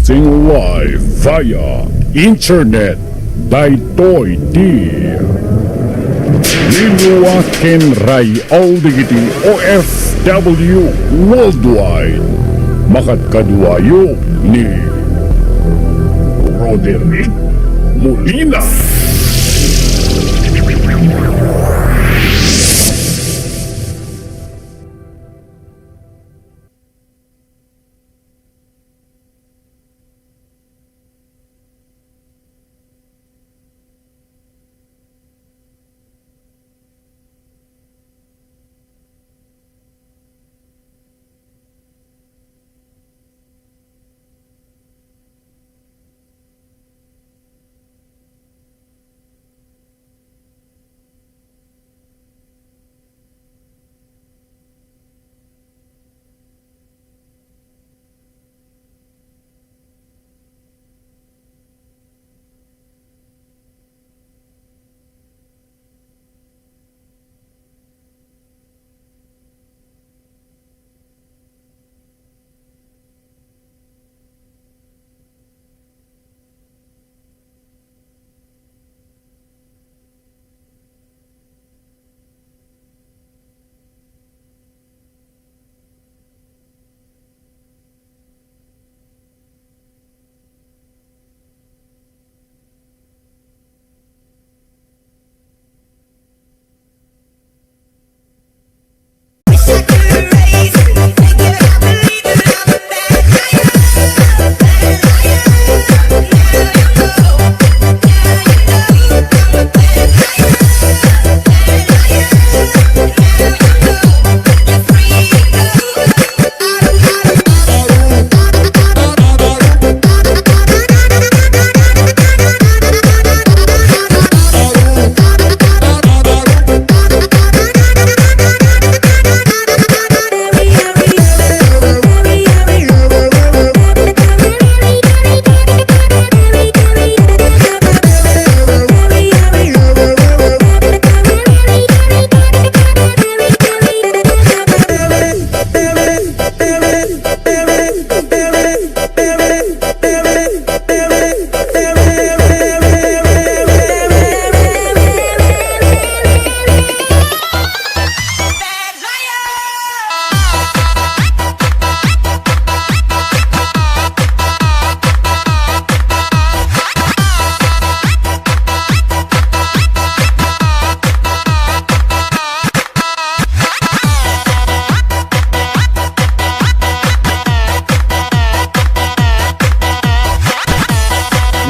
broadcasting live via internet. Daytoy di Liluwakin Ray Aldigiti OFW Worldwide. Makatkaduayo ni Roderick Molina.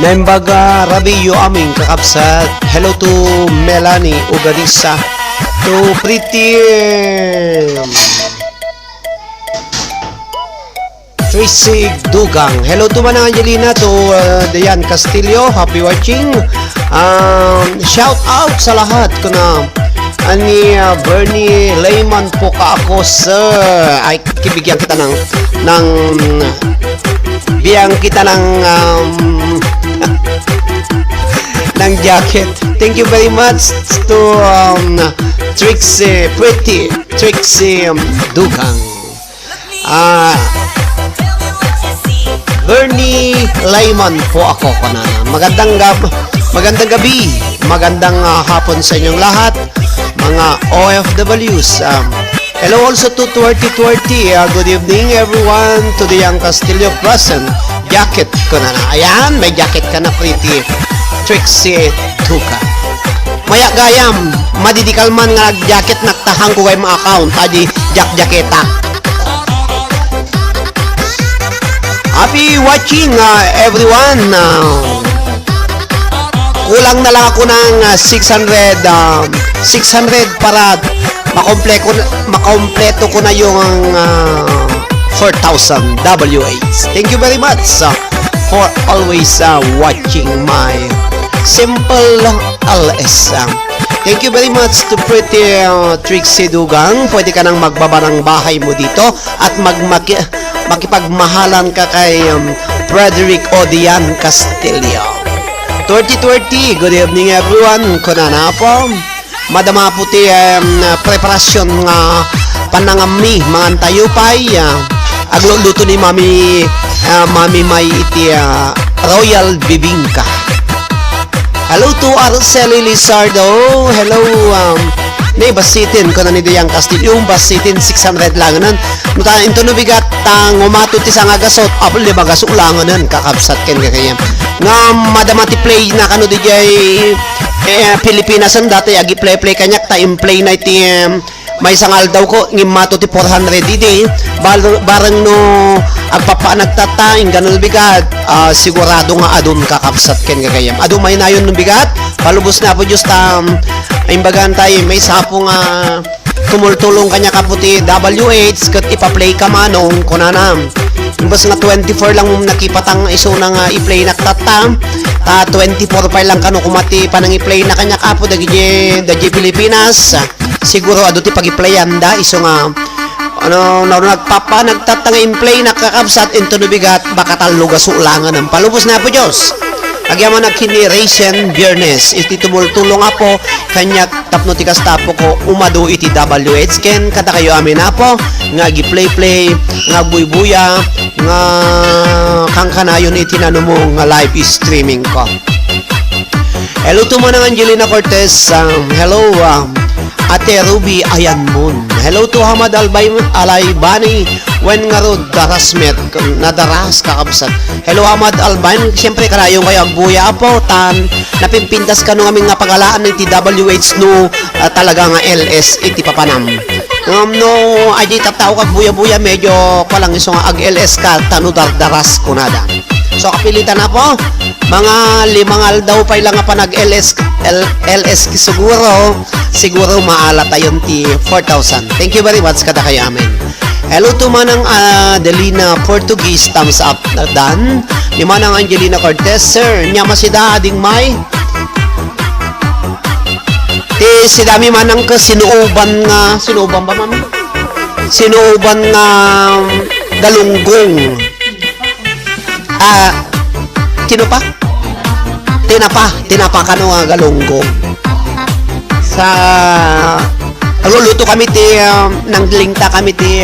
Nembaga Rabiyo aming kakabsat. Hello to Melanie Ugarisa. To Pretty Tracy Dugang. Hello to Manang Angelina. To Dayan Castillo. Happy watching. Shout out sa lahat ko na ani Bernie Layman po ka ako sir. Ay kibigyan kita ng biyang kita ng ng jacket. Thank you very much to Trixie Dugang. Bernie Layman po ako kanana. Magandang gabi, magandang hapon sa inyong lahat, mga OFWs. Hello also to 2020. Good evening everyone to the young Castillo present. Jacket ko na. Ayan, may jacket ka na Pretty Trixie Dugang. Maya gayam, madidikal man nga jacket naktahang ko kay mga account. Adi jaketa. Happy watching everyone. Kulang na lang ako ng 600 para makompleto ko na yung 4,000 WH. Thank you very much for always watching my simple LS. Thank you very much to Pretty Trixie Dugang. Pwede ka nang magbaba ng bahay mo dito at makipagmahalan ka kay Frederick Odian Castillo. 2020, good evening everyone. Kunana po. Madama puti preparasyon nga panangami mga tayupay. Agluluto ni Mami Mami May iti Royal Bibingka. Hello to Arceli Lizardo. Hello, basitin ko na ni Diyang Castillo. Yung basitin, 600 lang nan. Muta, ito nabigat, umatut isang agasot. Apple, di ba gasok lang nan, kakabsat ken kaya. Nga, madamati play na kano di jay Pilipinas ang dati, agi play kanyak, ta-implay na iti, may sangal daw ko, ngimato ti 400 iti. Barang no, agpapanagtataing, ganun bigat, sigurado nga adun kakabsat ken kaya. Adun may nayon ng bigat, palubos na po Diyos imbagan tayo, may sapo nga tumultulong kanya kaputi WH kat ipa-play ka manong kunanam. Imbas nga 24 lang nakipatang iso na nga i-play na tatam 24 pa lang kano kumati pa nang i-play na kanya kapo dagi Pilipinas. Siguro ado ti pag-i-playan da iso nga nagtatanga in-play na kakabsat into nubigat baka talugas ulangan ng palubos na po Diyos. Agyaman na kini Racen Biernes iti tumultulong apo kanyak tapno tikas tapo ko umado iti WH ken kada kayo amin apo nga gi-play nga buy-buya nga kangkanayon iti nanumo nga live streaming ko. Hello to manang Angelina Cortez. Hello Ate Ruby Ayanmon. Hello to Hamad Alaybani. When nga rod darasmet nadaras kakabsat. Hello Hamad Alban. Siyempre karayong kayo agbuya po tan napimpindas ka nung aming nga pagalaan ng TWH no talaga nga LS iti papanam. No aji tataw kag buya-buya medyo palang iso nga ag LS ka tano dardaras kunada. So kapilitan na po mga 5 daw pa lang nga pa nag LS siguro maala tayon ti 4,000. Thank you very much kada kayo amin. Hello to manang Adelina Portuguese, thumbs up na dan. Ni manang Angelina Cortez, sir, nya masida ading may. Ti sidami manang ka sinuuban ba mami? Sinuuban nga galunggong. Tinapa kano nga galunggong. Sa luluto kami ti nanglingta kami ti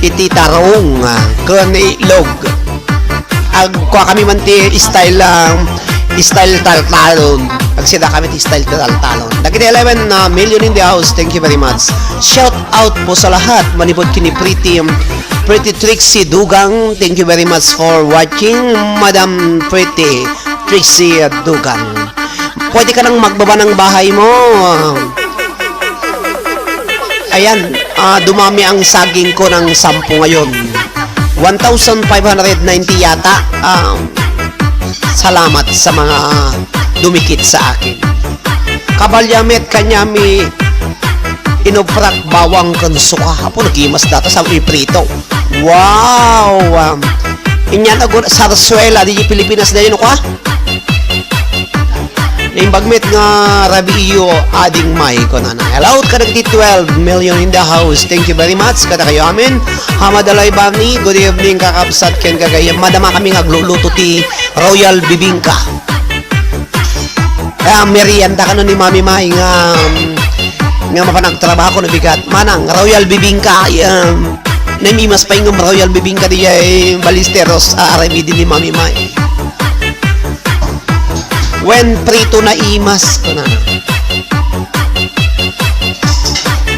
iti tarong kun ilog. Agkuha kami man ti style taltalon. Agsida kami ti style taltalon. Dagiti 11 million in the house. Thank you very much. Shout out po sa lahat. Manipod kini Pretty Trixie Dugang. Thank you very much for watching, Madam Pretty Trixie Dugang. Pwede ka nang magbaba ng bahay mo. Ayan, dumami ang saging ko ng 10 ngayon. 1,590 yata. Salamat sa mga dumikit sa akin. Kabalyamet kanyami inoprak bawang kansuka. Apo nagimas data sa iprito. Wow! Inyan agor sarsuela di Pilipinas dayon ko. Naimbagmet nga Rabiyo ading may ko na. Hello, kadagiti 12 million in the house. Thank you very much. Kada kayo amin. Hamad Alaybani. Good evening kakabsat ken kagayam. Madama kami ngagluluto ti Royal Bibingka. Merienda ka no ni Mami May nga mapanagtrabaho ko na bigat. Manang Royal Bibingka. Namimas pa yung Royal Bibingka di Balisteros. Arami din ni Mami May. When prito na imas ko na.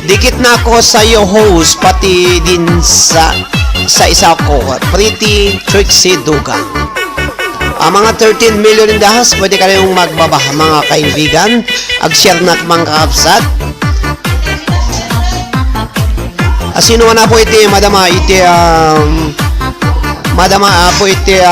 Dikit na ako sa iyo host pati din sa isa ko. Pretty Trixie Dugan. Mga 13 million in the house. Pwede ka rin magbaba mga kaibigan. Ag-share na mga kapsat. Sino na po iti madama iti madama po iti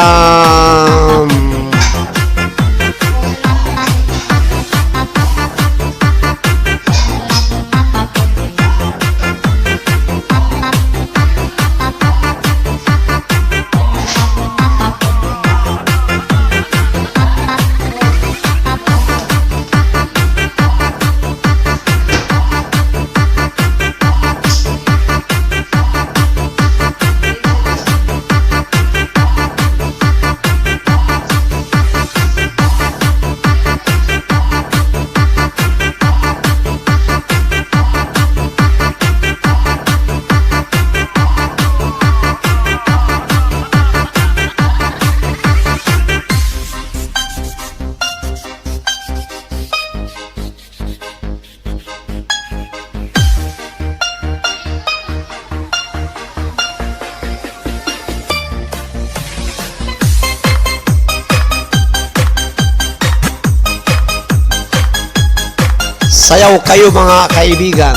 Sayaw kayo mga kaibigan.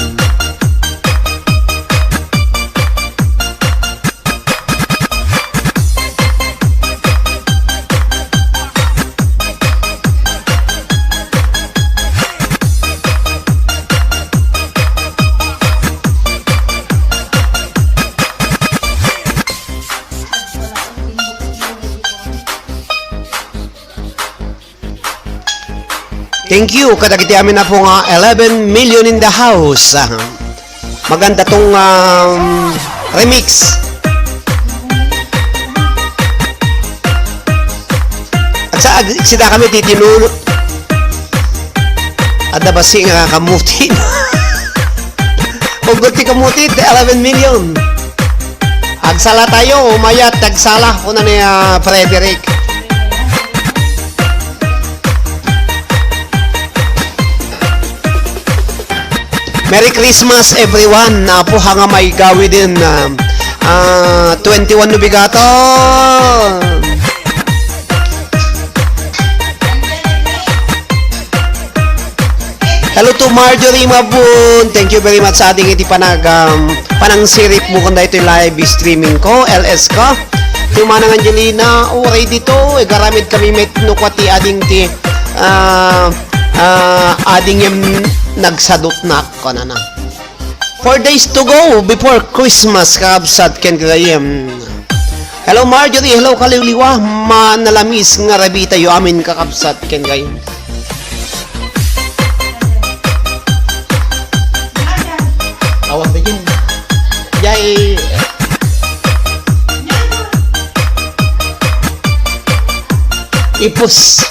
Thank you. Kadagiti amin na po nga 11 million in the house. Maganda tong remix. At sa sida kami titinulo. Ada ba si nga kamutin? Huwag ti kamutin, 11 million. Agsala tayo, umayat, tagsala ko na ni Frederick. Merry Christmas everyone. Po hanga may gawi din 21 no bigato. Hello to Marjorie Mabun. Thank you very much sa ating iti panang sirip mo kung ito live streaming ko, LS ko. Tumanang Angelina, okay dito. Garamid kami met nukwati ading ti ading yung nagsadot na ko na. 4 days to go before Christmas, kabsat ken kagayem. Hello Marjorie, hello kaliwliwa, manalamis nga rabi tayo amin kakabsat ken kagayem. Awan begin. Yay. Ipus.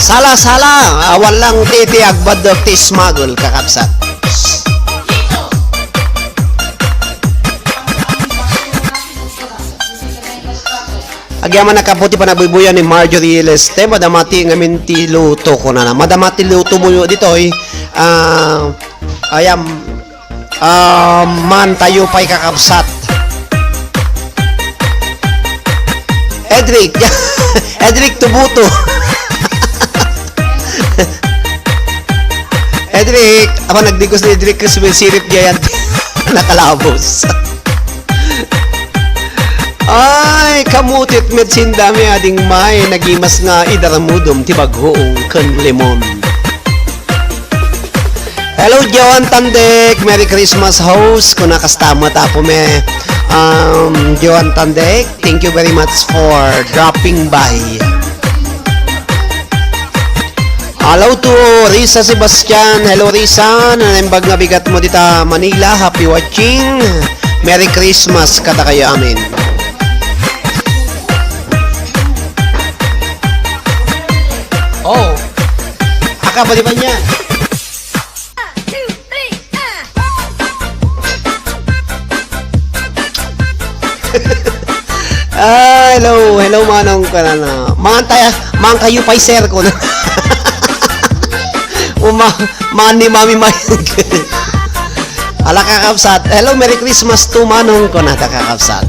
Sala-sala, walang titiag badok ti smuggle kakabsat. Agyaman nakaputi pa nabubuyan ni Marjorie Leste, madamati nga minti luto ko na. Madamati luto mo dito ayam man tayo pa'y kakabsat. Edric, Edric Tubuto. Edric, ako nagdigos ni Edric kasi may sirip niya yan. Nakalabos. Ay, kamutit met sindami ading may nagimas nga idaramudom tibaghoong ken lemon. Hello, Joan Tandek. Merry Christmas host. Kung nakastama tapo me Joan Tandek. Thank you very much for dropping by. Hello to Risa Sebastian. Hello Risa, nanembag nga bigat mo dita Manila. Happy watching. Merry Christmas kata kayo amin. Oh, aka pa di ba niya? Hello manong ka na. Mga kayo pa'y share ko na. Mani mami mayag. Ala kakapsat. Hello, Merry Christmas to manong ko na kakapsat.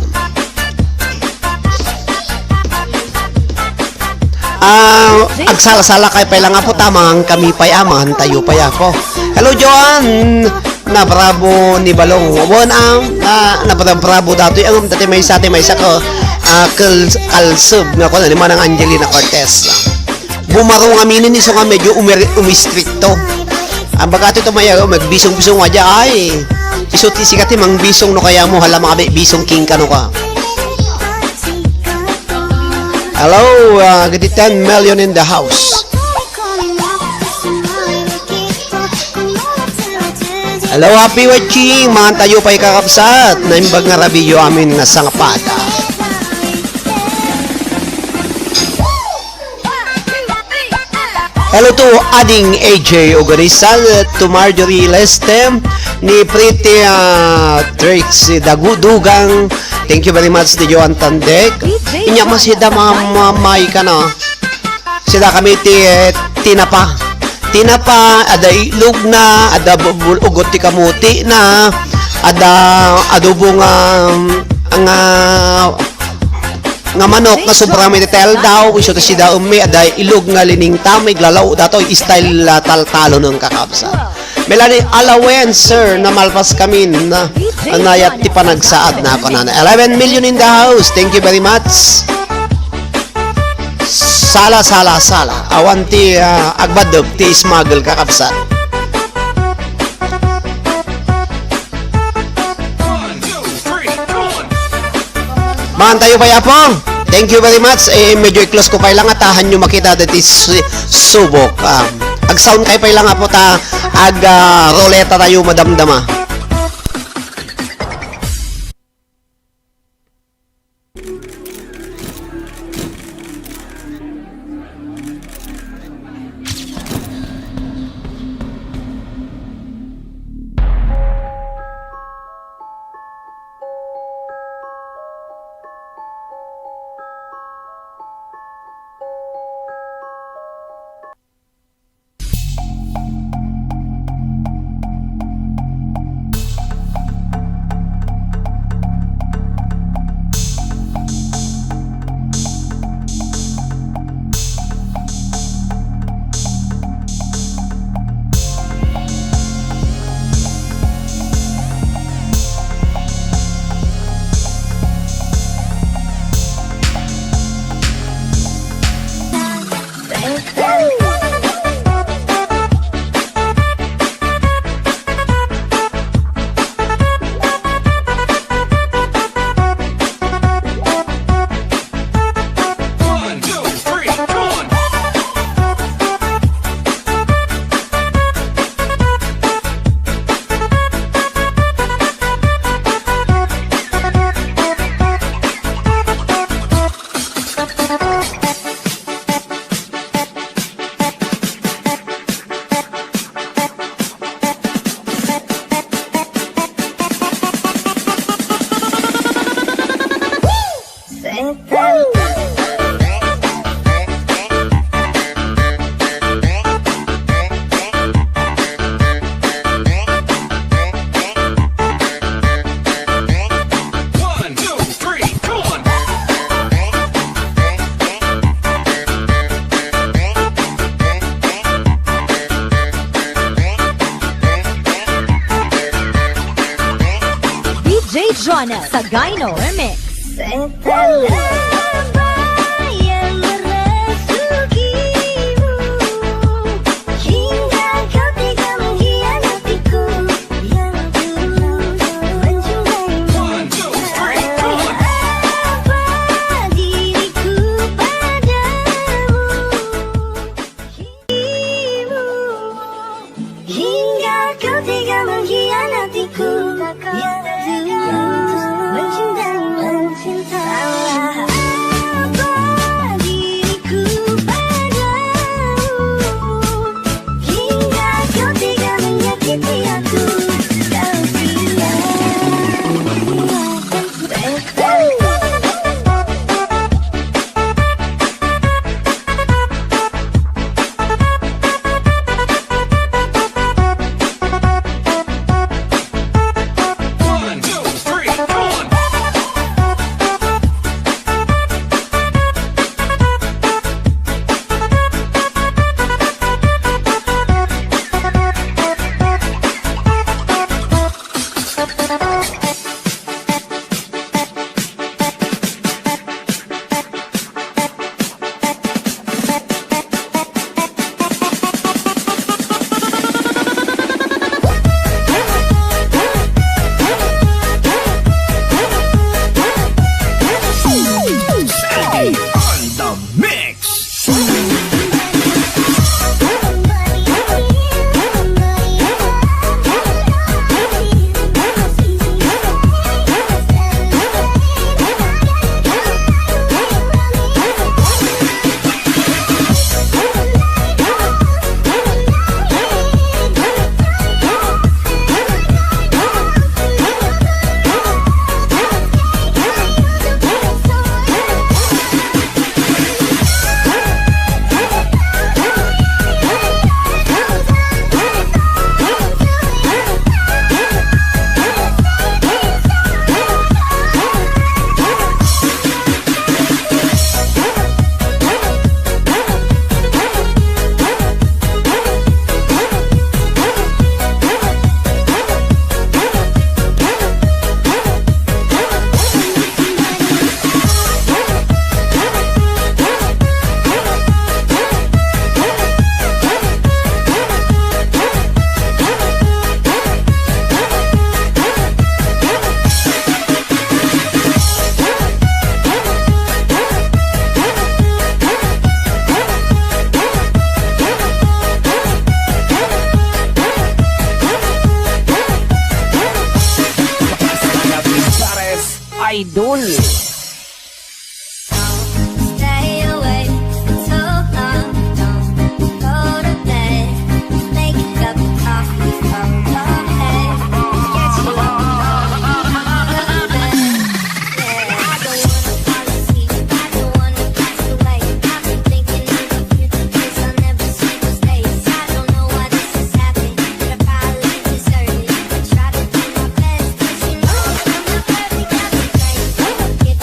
Agsala-sala kay pala nga po tamang kami pa'y aman, tayo pa'y ako. Hello, Joan. Na bravo ni Balong. Won na bravo dato ang dati may sa ko. Kalsub nga ko na ni manang Angelina Cortez. Bumarong aminin ni so nga medyo umistrikto. Ang bagato ito magbisong-bisong nga dya ay isuti sikati mang bisong no kaya mo hala mga bisong king ka no ka. Hello, good 10 million in the house. Hello, happy watching. Mga tayo pa'y kakapsat. Naimbag nga rabiyo amin nga sangapada. Hello to Ading AJ Ogarizal, to Marjorie Leste, ni Pretty Tricks Dagudugang. Thank you very much ni Joan Tandek. Inya masida mamay ka na. Sida kami tinapa. Tinapa, ada ilog na, ada ugot ti kamuti na, ada adobo nga nga manok nga sobrang may detail daw iso to si daw aday ilog nga lining tamig lalaw dato style taltalo ng kakabsa Melanie allowance sir na malpas kami na anayat ti panagsaad na ako na 11 million in the house thank you very much sala awan ti agbadog ti smuggle kakabsat man tayo pa yapong thank you very much medyo i-close ko pa lang atahan nyo makita dati subok ag sound kay pa lang po ta ag roleta tayo madamdama Jonas Sagayno Remix. Hingga kau tega mengkhianatiku yang tulus mencintai mencintai idol. Stay awake so long. Don't go to bed. Make a cup of coffee from your head. Get you up and go to bed. Yeah, I don't wanna fall asleep. I don't wanna pass away. I've been thinking of a few things I'll never see those days. I don't know why this is happening, but I probably deserve it. I try to do my best, 'cause you know I'm not perfect, I'm the same. Get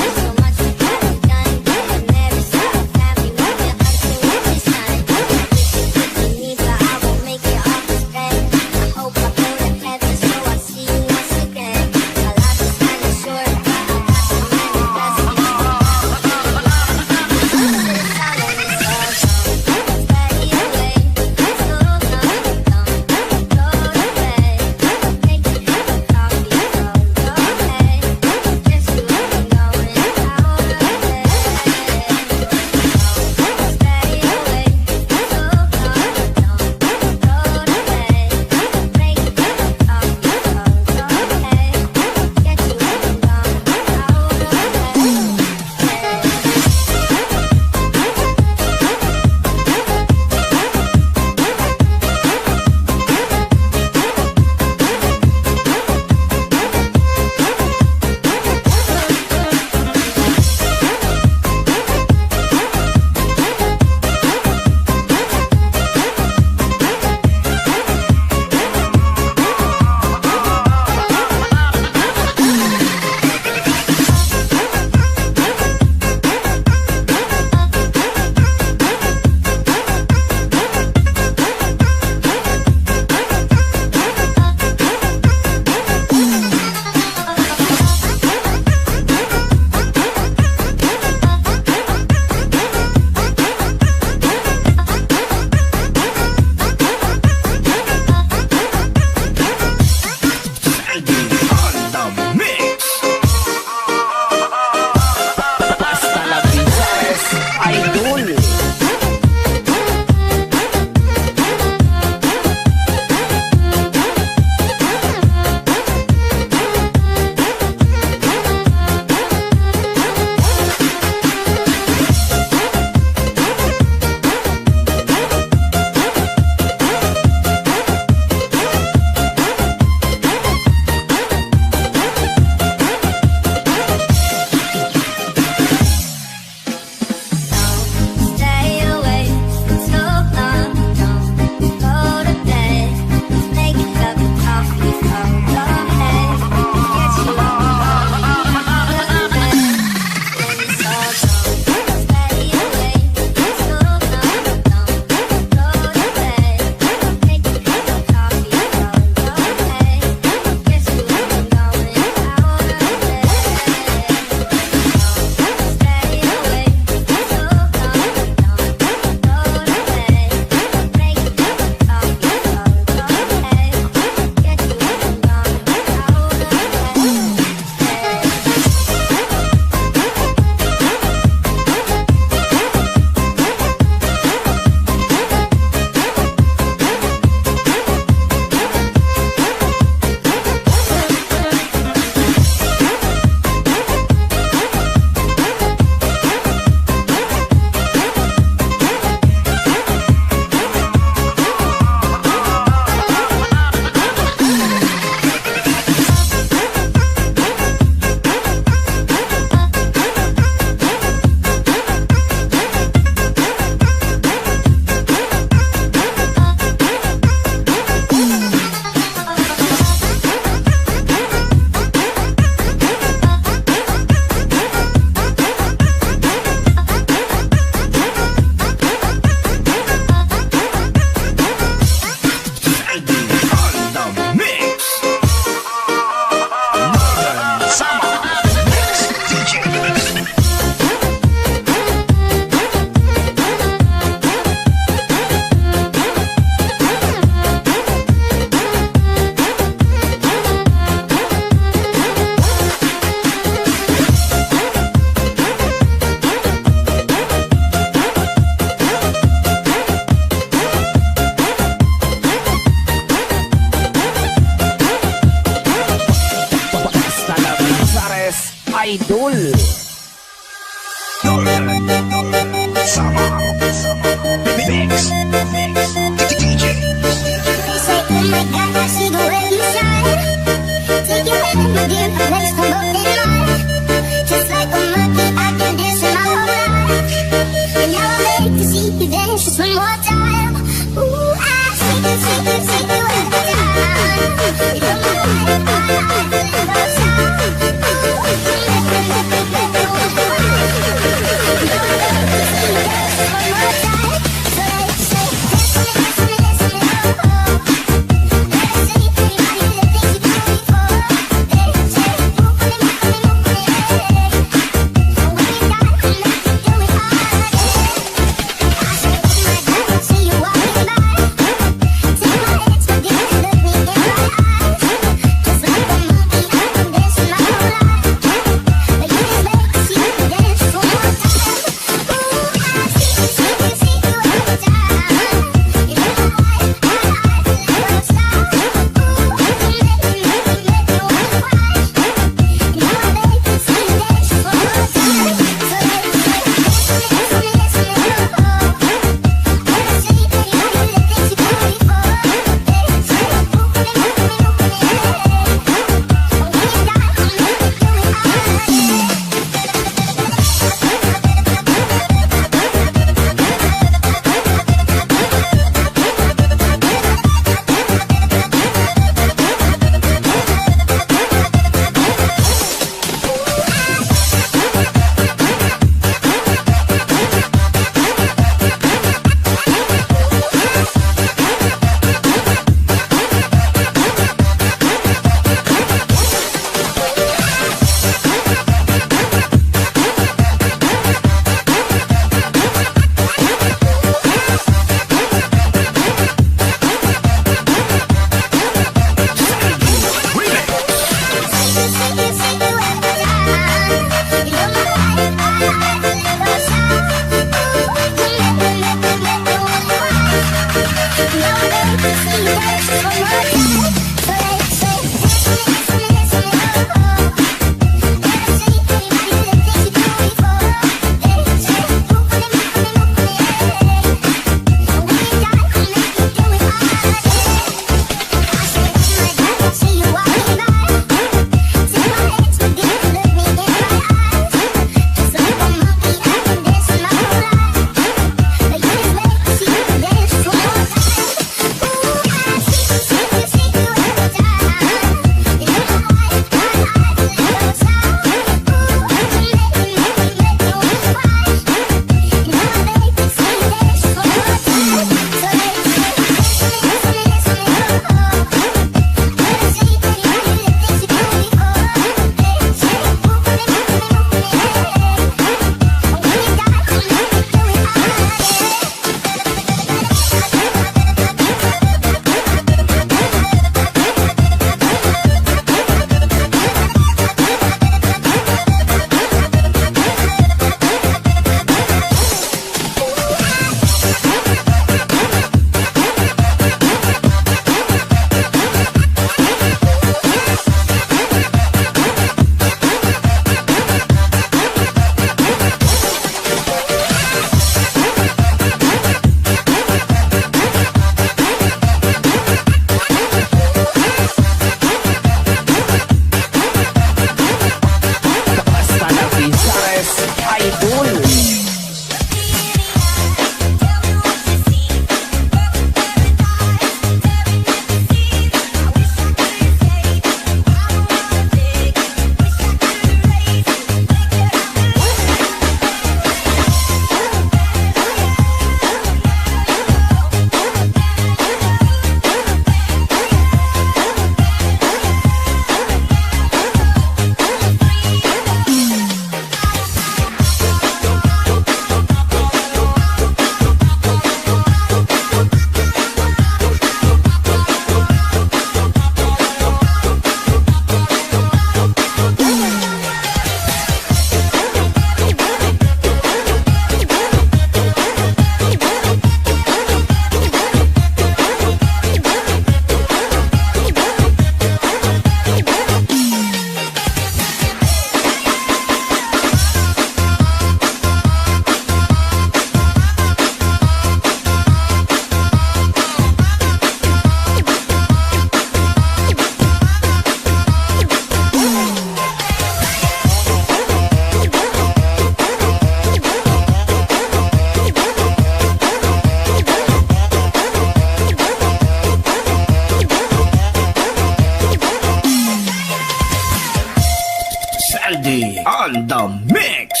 on the mix.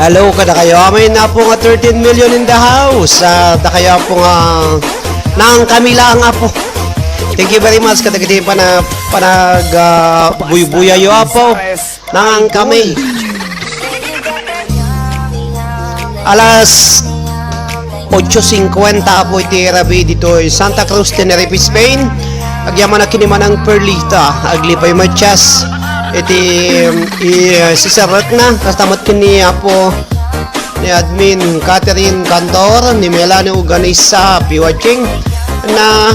Hello, kada kayo. May na po nga 13 million in the house. Da kayo po nga nang kami lang nga po. Thank you very much kada kiti panag buy-buya yo po. Nang kami. Alas 8:50 po iti rabi dito Santa Cruz, Tenerife, Spain. Agyaman na kiniman ang Perlita. Aglipay machas. Iti sisarot na kastamat kini po ni Admin Catherine Cantor, ni Melanie Uganisa, happy watching, na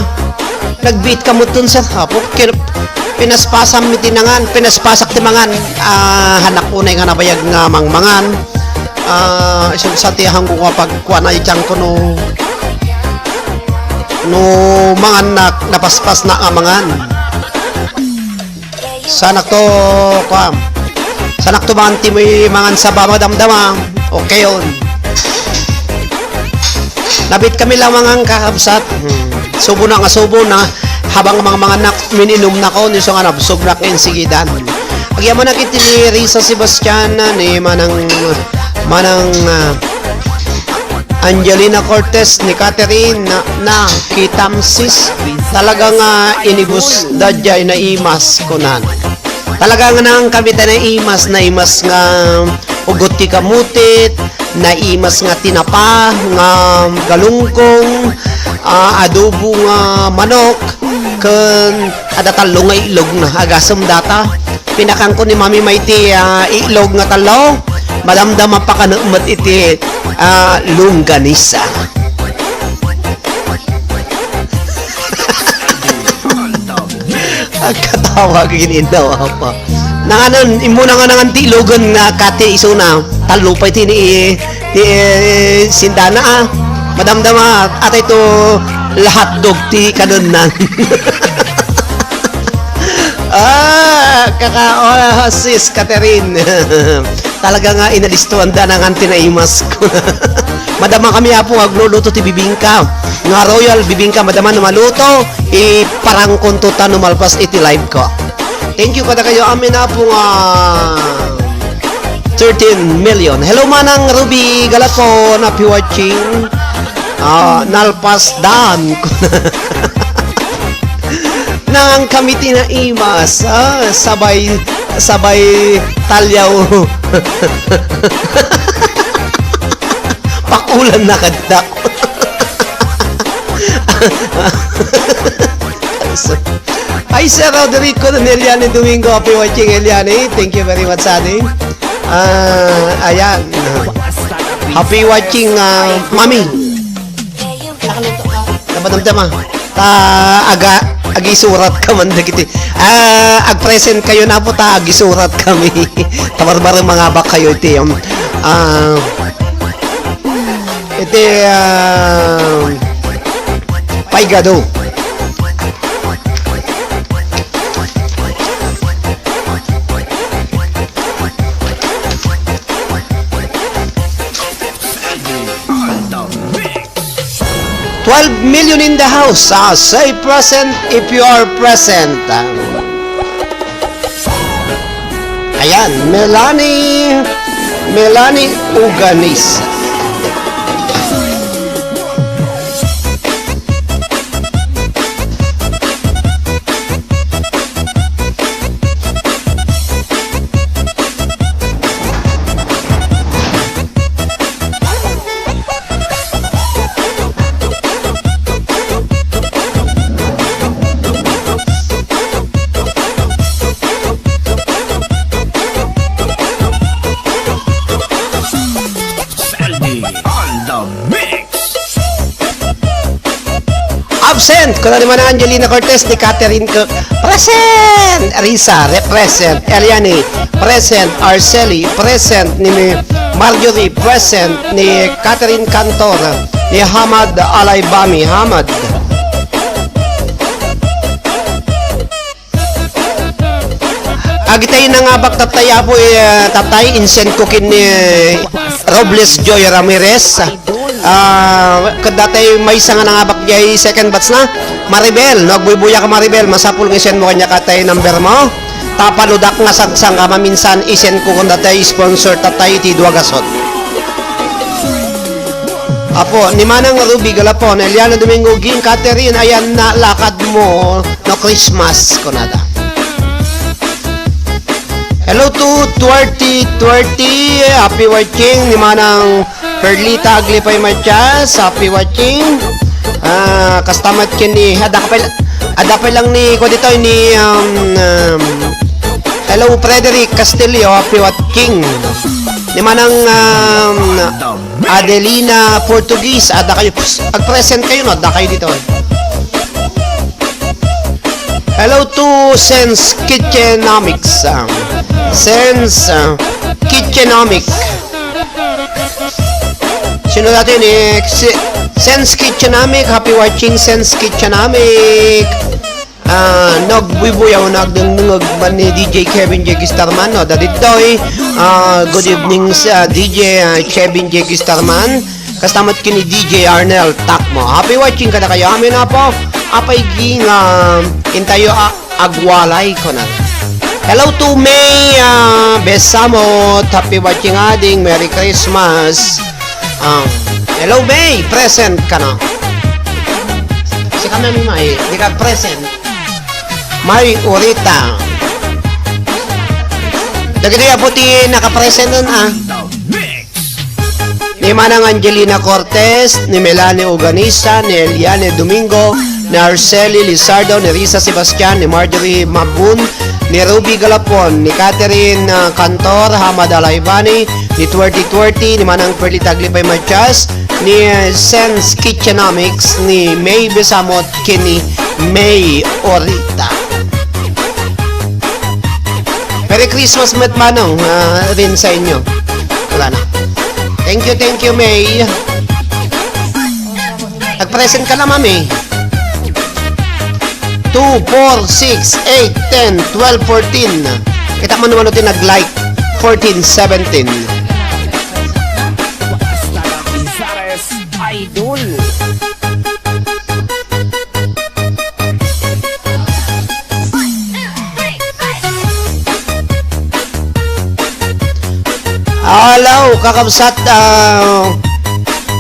nagbeat ka mo dun sa hapok, pinaspasam mi tinangan, pinaspasak timangan, hanak unay nga nabayag nga mangmangan, isang sa tiyahang ko kapag kuha na itiyang ko no mangan na napaspas na amangan. Sanak to kuha. Sanak to mangan sa bamadamdama. Okay yun. Nabit kami lang mga kakabsat. Subo na habang mga anak mininom na ko niso nga nabsog na kinsigidan. Agya mo nakita ni Risa Sebastian ni manang Angelina Cortez ni Catherine na kitamsis talagang inibus dadya na imas kunan. Talagang nang kamita na imas nga ugot ti kamutit, na imas nga tinapa, nga galungkong, adobo nga manok, kan adatalong nga ilog na agasam data. Pinakang ko ni Mami Maiti ilog nga talo, madamdama pa ka na umat iti longganisa. Katawag daw apa. Nanganon imo na nga nangan ti ilogan nga kate iso na talupay ti ni sindana madamdama atay to lahat dog ti kanunan. Sis Catherine. Talaga nga inalistuan da ng antinaimas ko. Madama kami apo agluluto ti bibingka. Nga royal bibingka madama na maluto. Parang kuntutan numalpas iti live ko. Thank you kada kayo amin na po 13 million. Hello manang Ruby Galapon, happy watching. Nalpas dan nang kamiti na imas, sabay talyaw. Pakulan na kadak. Hi Sir Roderico Eliane Domingo, happy watching Eliane. Thank you very much Sani. Ayan. Happy watching Mami. Napadamdama. Agisurat ka man dagiti. Ag-present kayo na po agisurat kami. Tabarbarang mga bak kayo iti. Iti paigado. $12 million in the house. Say present if you are present. Ayan, Melanie Uganis. Absent! Kung naman Angelina Cortez ni Catherine present! Risa, represent. Eliane, present. Arceli, present. Ni Marjorie, present. Ni Catherine Cantor. Ni Hamad Alaybami, Hamad. Agitay na nga bak tataya po tatay insent ko kin ni Robles Joy Ramirez. Kadatay may isa nga nangabak jay second batch na Maribel, nagbubuya ka Maribel, masapul ng isen mo kanya katay number mo tapaludak nga sagsang ka maminsan isen ko kung datay sponsor tatay ti Duagasot. Apo, ni Manang Ruby Galapon, Eliana Domingo Ging Catherine, ayan na lakad mo no Christmas ko nada. Hello to 2020, happy watching ni Manang Perlita Aglipay Matias, happy watching. Kastamat kin ni adapay lang ni ko dito ni hello Frederick Castillo, happy watching. Ni Di manang Adelina Portuguese. Ada kayo. Pag-present kayo, no? Ada kayo dito. Hello to Sense Kitchenomics. Sense Kitchenomic. Sino natin eh? Sense Kitchenomic. Happy watching Sense Kitchenomic. Nagbubuyaw nagdungog man ni DJ Kevin J. Gistarman, no? Daditoy. Good evening sa DJ Kevin J. Gistarman. Kastamat kini DJ Arnel Takmo. Happy watching kada kayo. Amin na po. Apay ging intayo agwalay ko na. Hello to May Besamot. Happy watching ading. Merry Christmas. Hello May. Present ka na. Si kami May. Di ka present. May Urita. Dagiti po ti nakapresent nun Ni Manang Angelina Cortez, ni Melanie Uganisa, ni Eliane Domingo, ni Arceli Lizardo, ni Risa Sebastian, ni Marjorie Mabun, ni Ruby Galapon, ni Catherine Cantor, Hamad Alaibani, ni 2020, ni Manang Perli Taglipay Matias, ni Sense Kitchenomics, ni May Besamot, kini May Orita. Merry Christmas, Met Manong, rin sa inyo. Wala na. Thank you, May. Nag-present ka na, Mami. 2, 4, 6, 8, 10, 12, 14. Kita mo naman natin nag-like. 14, 17. Idol. Hello, kakabsat.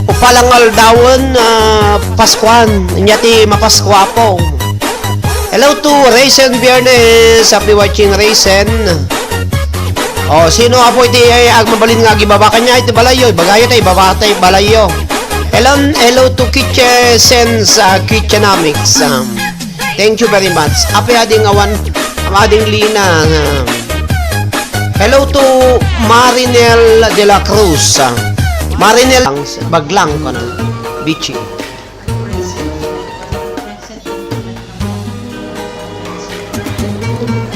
Upalangal dawon, Paskuan. Inyati mapaskwa po. Hello to Raisin Biernes. Happy watching Raisin. Sino nga po iti agmabalin nga gibabakan niya iti balayo. Bagayo tayo, babatay balayo. Hello to Sense Kitchenomics. Thank you very much. Api ading awan, ading lina. Hello to Marinel de la Cruz. Marinel Baglang ko na. Bichi.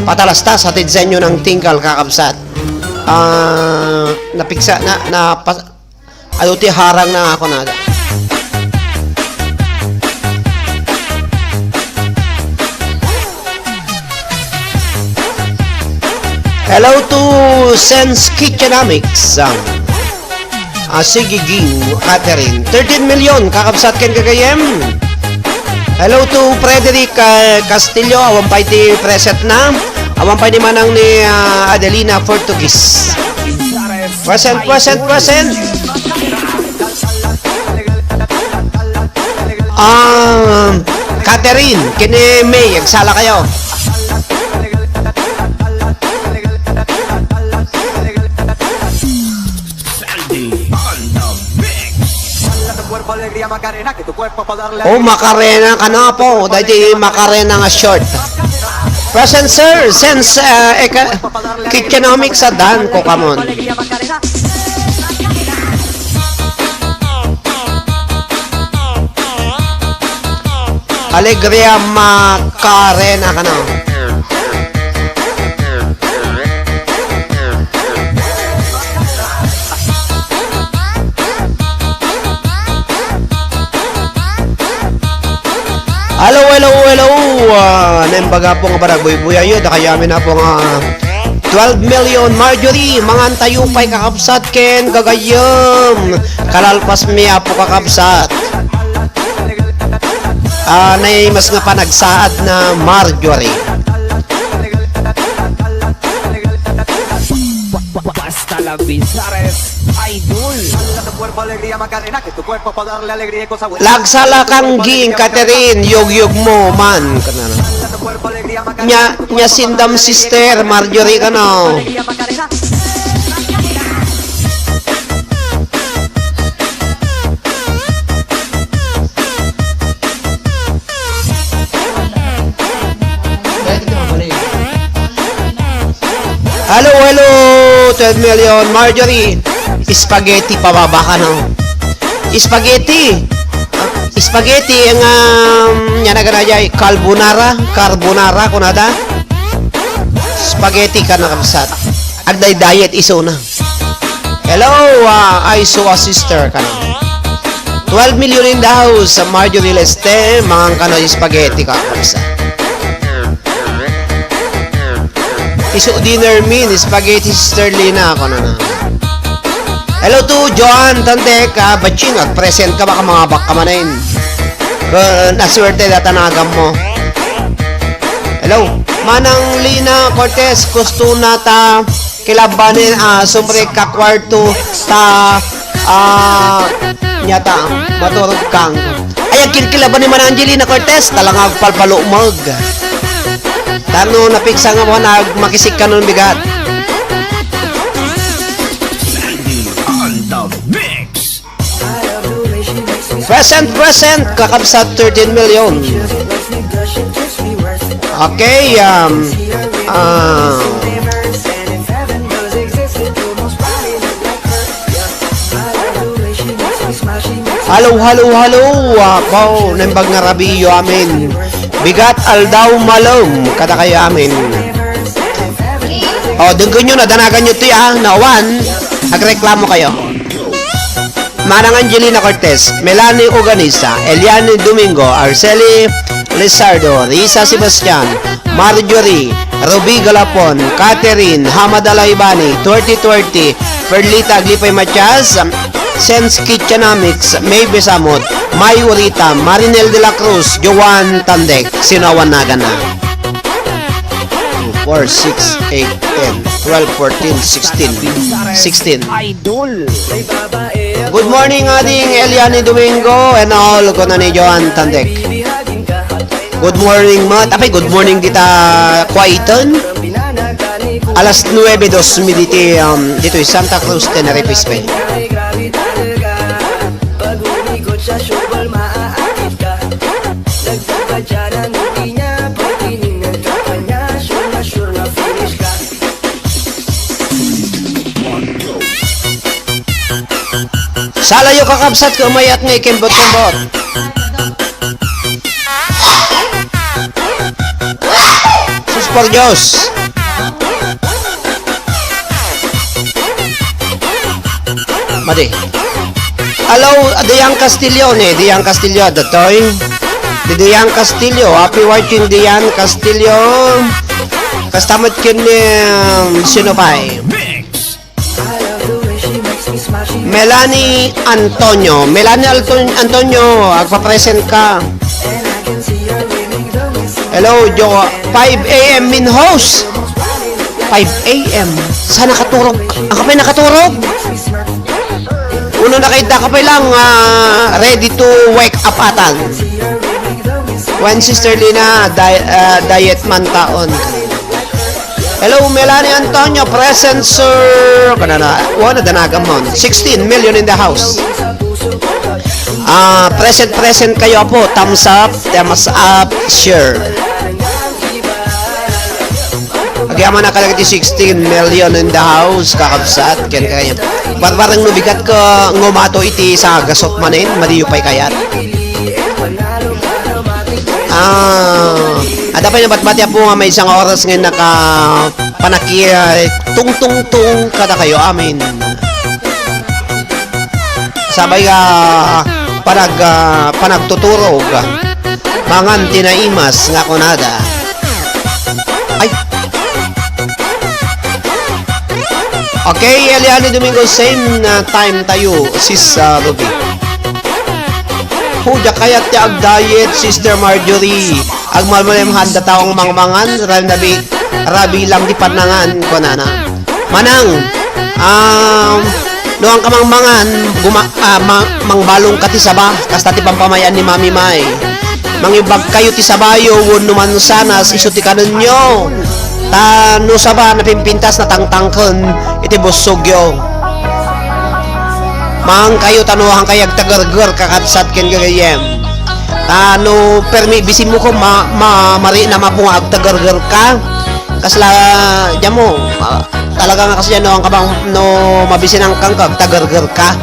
Patalastas hatid sa inyo ng tingkal kakabsat. Napiksa na aluti harang na ako na. Hello to Sense Kitchenomics. Sige Ging, Catherine. 13 million, kakabsat ken kagayem. Hello to Frederick Castillo. Awan pa iti preset na. Awan pa ni manang ni Adelina Portuguese. Present. Catherine, kini May, agsala kayo. Macarena ka na po. Dahil Macarena nga short. Present sir, Sense Kitchenomics sa Dan ko kamon. Alegria Macarena ka na. Hello. Nembaga po nga barag buyayo. Dakayamin na po nga 12 million. Marjorie, mga antayo pa'y kakabsat ken gagayom. Kalalpas miya po kakabsat. Nay mas nga pa nagsaad na Marjorie. Basta la Bizares. Idol. Lagsala kang ging, Catherine, yog mo man. Nya sindam sister, Marjorie ka no. Hello, 12 million, Marjorie. spaghetti pababa ka no. Spaghetti. Spaghetti ang yan na ganaya carbonara kunada. Spaghetti ka na kapsat. Agday diet iso na. Hello, I saw a sister ka na. 12 million in the house sa Marjorie Leste, mga kano spaghetti ka kapsat. Iso dinner mean spaghetti sister Lina ako na. Hello to Joan Tandek, batching at present ka baka mga bakamanin. Naswerte na tanagam mo. Hello, Manang Lina Cortez, gusto na ta kilabanin sobre ka kwarto ta nyata maturog kang. Ay kilaban ni Manang Angelina Cortez, talangag palpalumag. Tano napiksa nga mo nagmakisik ka nun bigat. Present, kakabsat 13 million. Okay, halo, ako, nembag nga rabiyo amin. Bigat aldaw malom, kada kayo amin. Dunggan nyo na, danagan nyo tiya, nawan, nagreklamo kayo. Manang Angelina Cortez, Melanie Organiza, Eliane Domingo, Arceli Lizardo, Risa Sebastian, Marjorie, Ruby Galapon, Catherine, Hamad Alaibani, 2020, Perlita Glipay Matias, Sense Kitchenamics, May Besamot, May Urita, Marinel de la Cruz, Joan Tandek, Sinawan Nagana. 4, 6, 8, 10, 12, 14, 16. Idol. Good morning ading Eliane Domingo and all ko na ni Joan Tandek. Good morning mga tapi good morning dita Kwaiton. Alas 9:02 dito ay Santa Cruz, Tenerife, Spain. Salayo kakabsat ko umayat nga ikembot-kembot. Sus por Diyos. Madi. Hello, Dian Castillo ni. Dian Castillo, datoy. Dian Castillo. Happy watching Dian Castillo. Kastamot kin ni Sinopay. Melanie Antonio, agpa-present ka. Hello, Jo. 5 a.m. min host. 5 a.m. Sana nakaturog. Ang kapay nakaturog. Uno na kayo kapay lang ready to wake up atan. When Sister Lina diet man taon. Hello, Melanie Antonio, present sir. Kanana, wala danagam mon. 16 million in the house. Present kayo po. Thumbs up, share. Agyaman na kalagati 16 million in the house. Kakabsat, ken kaya. Parang nubigat ka ngumato iti sa gasot manin, madiyo pa'y kayat. At apay nabatbati po nga may isang oras ngayon nakapanaki tung kada kayo amin. Sabay panagtuturog mangan tinaimas nga kunada. Ay. Okay, Eliane Domingo, same time tayo, sis Ruby. Huda kayat ti ag-diet, Sister Marjorie. Agmalmalem handa taong mangmangan, rabi lang di panangan ko na. Manang, noang kamangmangan, mangbalong ka ti saba, kasta ti pampamayan ni Mami May. Mangibag kayo ti sabayo, wun numan sana, iso ti kanon nyo. Tano saba, napimpintas na tangtangkon, iti busogyo. Mang kayo tanuhang kayag tagargar kakabsat ken gagayem. Tano permi bisin mo ko mari na mapungag tagargar ka. Kasla jamo talaga nga kasi no ang kabang no mabisin ang kangkag tagargar ka.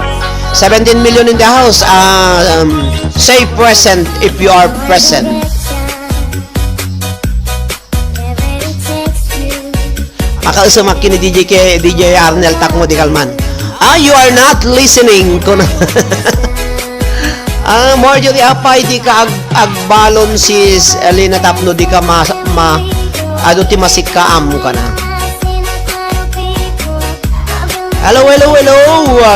17 million in the house. Say present if you are present. Makausama kini DJ Arnel Takmo di Kalman. You are not listening. Marjorie apay di ka agbalon sis Elena Tapno di ka ado ti masikaam ka na. Hello.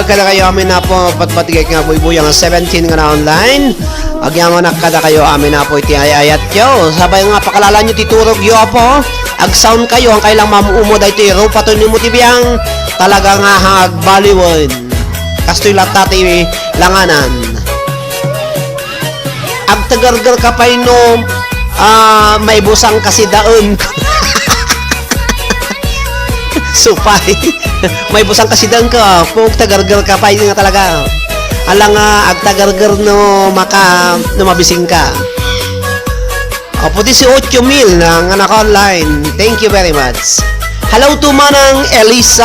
Kada kayo amin na po patpatigay nga buy ang 17 nga na online. Agyaman na kada kayo amin na po iti ayat yo. Sabay nga pakalala nyo titurog yo po. Ag sound kayo ang kailang mamuumo da iti ro patoy ni mo tibiyang talaga nga hagbaliwon. Kastoy latati langanan. Ag tagargar ka pa no may busang kasi daon. Supay. May busang kasi daon ka. Kung tagargar ka pa nga talaga. Alang ag tagargar no mabising ka. Puti si 8,000 ng anak online. Thank you very much. Hello to manang Elisa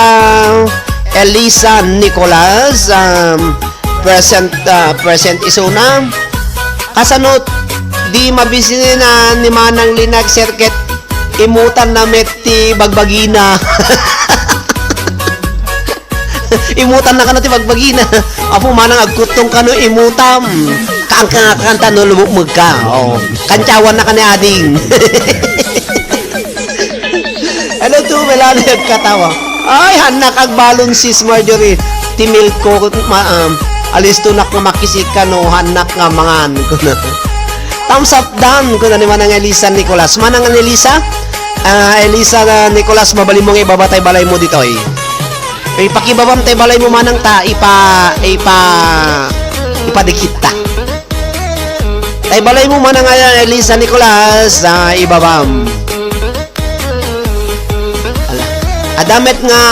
Nicolas. Present isuna. Kasanot di mabisinin na ni manang linag circuit imutan na meti bagbagina. Imutan na kano ti bagbagina. Apo manang agkutong kano imutam. Kanta no lumugmug ka. Oh, kantyawan na kani ading. Hello to Melania katawa. Ay hanak agbalon sis Marjorie. Timil ko alis to nak nga makisik ka no hanak nga mangan kuno. Thumbs up down kuno ni manang Elisa Nicolas. Manang Elisa? Elisa Nicolas mabali mong ibabatay balay mo ditoy. Ipakibabam tay balay mo manang ta ipadikit ta. Tay balay mo manang Elisa Nicolas ibabam. Adamet nga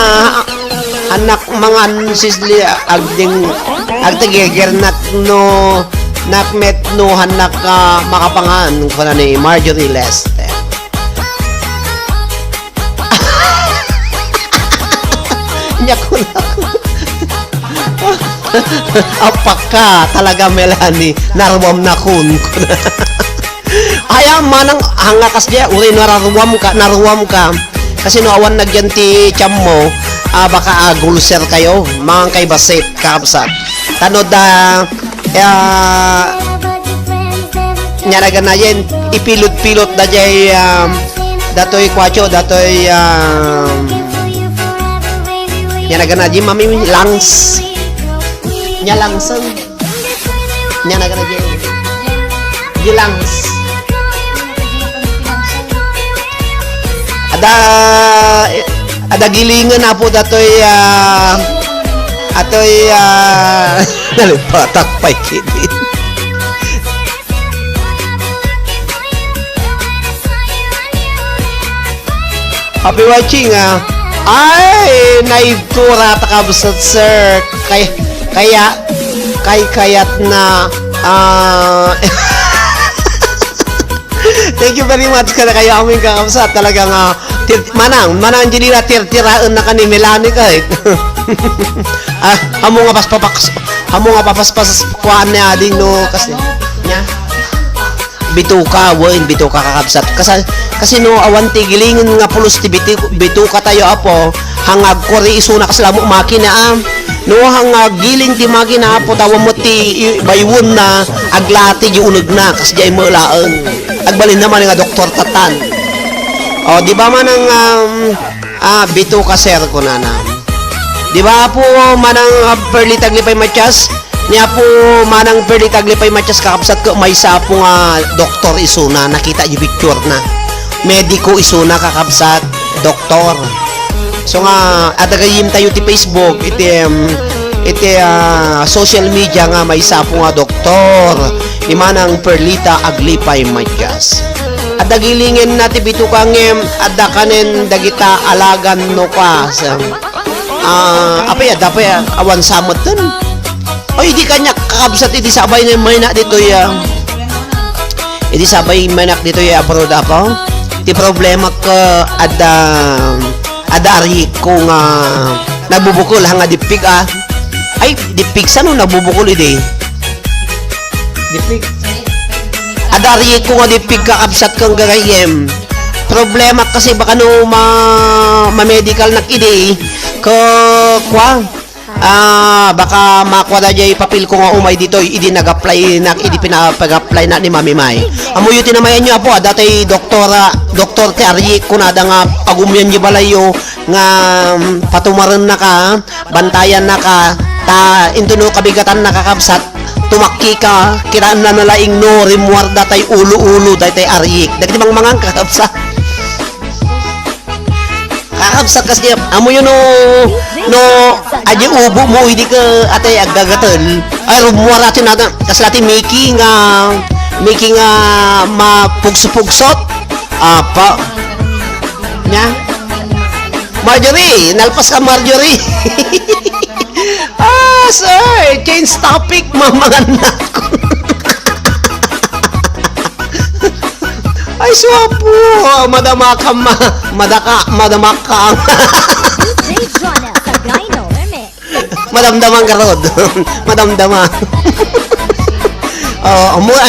anak mga sisli agtagiger nakmet no hanak makapangan ko na ni Marjorie Lester. Nyako na apaka talaga Melanie narwam na kun aya manang hangakas dia uri narwam ka kasi no awan nagyan ti cham mo baka gulser kayo mga kay basit kakabsat tanod nya naganayen ipilot-pilot da jay datoy kwacho datoy nya naganayen mami langs nya langseng nya naganayen gilangs ada gilingan na po datoy nalipatak pa kini. Happy watching ay naigtura takabsat sir kayat na thank you very much kada kayo aming kakabsat talagang manang Angelina tirtiraan na kani Melanie kahit hamo nga papaspas kuan ni ading no kasi nya bituka kakabsat kasi no awan tigilingin nga pulos ti bituka tayo apo hangag kori isuna kasi lamo makina no hangag giling ti makina apo tawa mo ti baywon na aglati di uneg na kasi jay mo laeng agbalin naman nga Dr. Tatan. O, di ba manang bituka sir ko na di ba po manang Perli Taglipay Matias niya po manang Perli Taglipay Matias kakapsat ko may isa po nga doktor isuna nakita yung picture na mediko isuna kakapsat doktor so nga adagayim tayo ti Facebook iti social media nga may isa po nga doktor ni manang Perlita Aglipay Matias. Adagilingin natin bitukang adakanen dagita alagan no ka apay awan samot dun oy di kanya kakabsat iti sabay na may na dito iti sabay manak dito abroad ako ti problema ka adari kung nabubukol hanga dipig ay dipig sano nabubukol ide dipig adari ko nga dipig kakabsat kang gagayem problema kasi baka no ma-medical na ide baka makuha na dyan papel ko nga umay dito idi nag-apply na idi pinapag-apply na ni Mami May amuyo tinamayan nyo po dati doktor ti Ari kunada nga pagumyan nyo balayo nga patumaran na ka bantayan na ka ta intuno kabigatan nakakabsat tumakki ka kiraan na nalaing no rimuar datay ulo-ulo datay Ari dagiti mga kakabsat kakabsat kasi amo yun no aja ubo mo hindi ka atay agagatal ay rumuar atin natin kasi natin making mapugso-pugsot pa nya Marjorie nalpas ka Marjorie sir change topic mamangan na ako ay swapo madama ka DJ Jonah sa Gyno Remix. madamdaman ka rod madamdama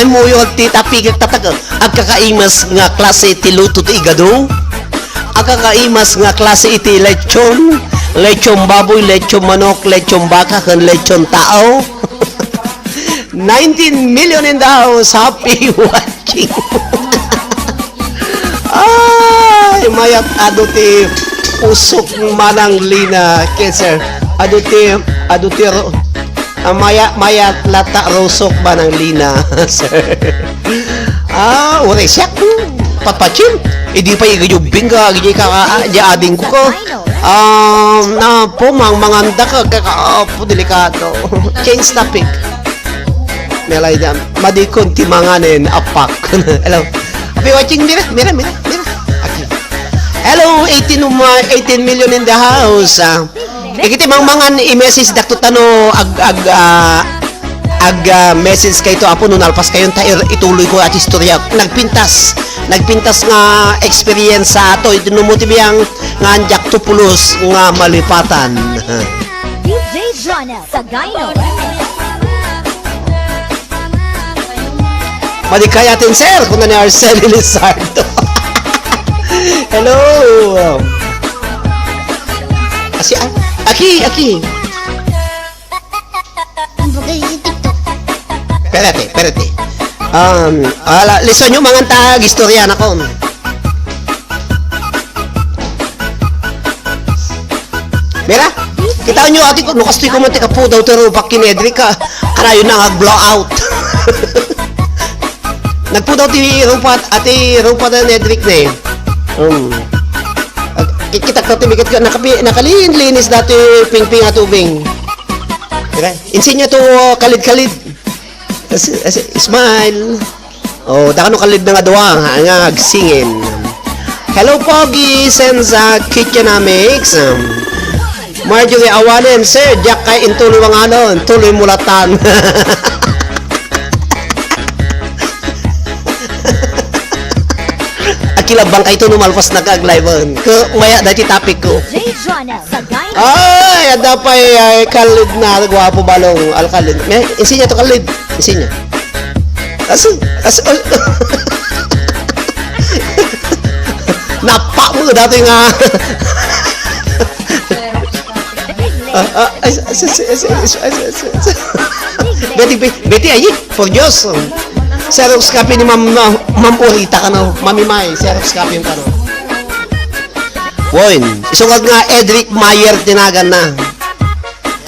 mo yung tita pigit tatag agkakaimas nga klase iti luto ti igado agkakaimas nga klase iti lechon baboy, lechon manok, lechon baka kan lechon tao 19 million in the house happy watching ay mayat aduti usok manang lina cancer aduti mayat lata rosok manang lina sir wala siya papachim hindi pa igayubing ka gini ka ading ko na po manganda ka kakaapo delikado change topic melay dam madikon timanganin apak hello happy watching mira okay. Hello 18 million in the house ikiti mangan i-message dakto tano message kay to apo nun alpas kayon ta ituloy ko at istorya nagpintas nga experience sa ato itinumutibiyang nga anjak tupulos nga malipatan DJ Jonah sa Gyno Remix. madikayatin sir kung na ni Arceli Lizardo hello Aki perete listen nyo mga tag istorya na ko mira kita nyo ati ko nukastoy ko mantika po daw tero pakinedri ka karayo na blow out nagpo daw ti rupa na nedrik na kita ka timikat ka nakalinis dati ping at ubing mira insinya to kalid smile daka no kalid na nga duwang nga singin hello Pogi Senza Kitchenamics Marjorie awanin sir Jack kay intuloy mga tuloy mulatan kilabang kay ito numalpas nag-live maya dati topic ko DJ Jonah sa Gyno. ay ada pa ay kalid na gwapo balong alkalid insinya to kalid insinya as napa mo dati nga Betty ayi for Diyos Xerox copy ni Ma'am Urita ka no Mami May Xerox copy yung ka no Woy isungag nga Edric Mayer tinagan na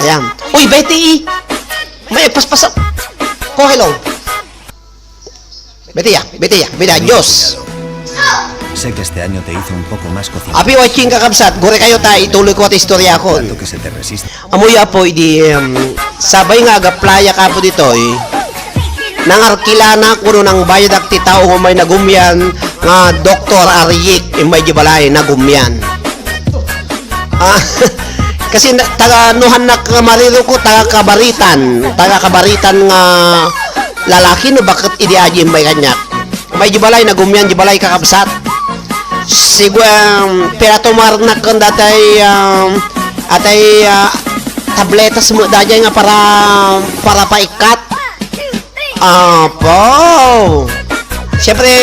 ayan uy Betty may paspas ko hello Betty Diyos Sé que este año te hizo un poco más cocido. Api watching kakabsat gore kayo ta ituloy ko at istorya ko Tanto que se te resiste. amoy apo idi sabay nga agaplaya ka po dito nangarkilana ko nang bayad ak ti tao may nagumyan nga Dr. Aryik may jibalay nagumyan kasi taga nuhan na kamariro ko taga kabaritan nga lalaki no bakit idi aji may kanyak may jibalay nagumyan jibalay kakabsat piratumar na kung datay atay tabletas mo dajay nga para paikat. Apo. Siyempre,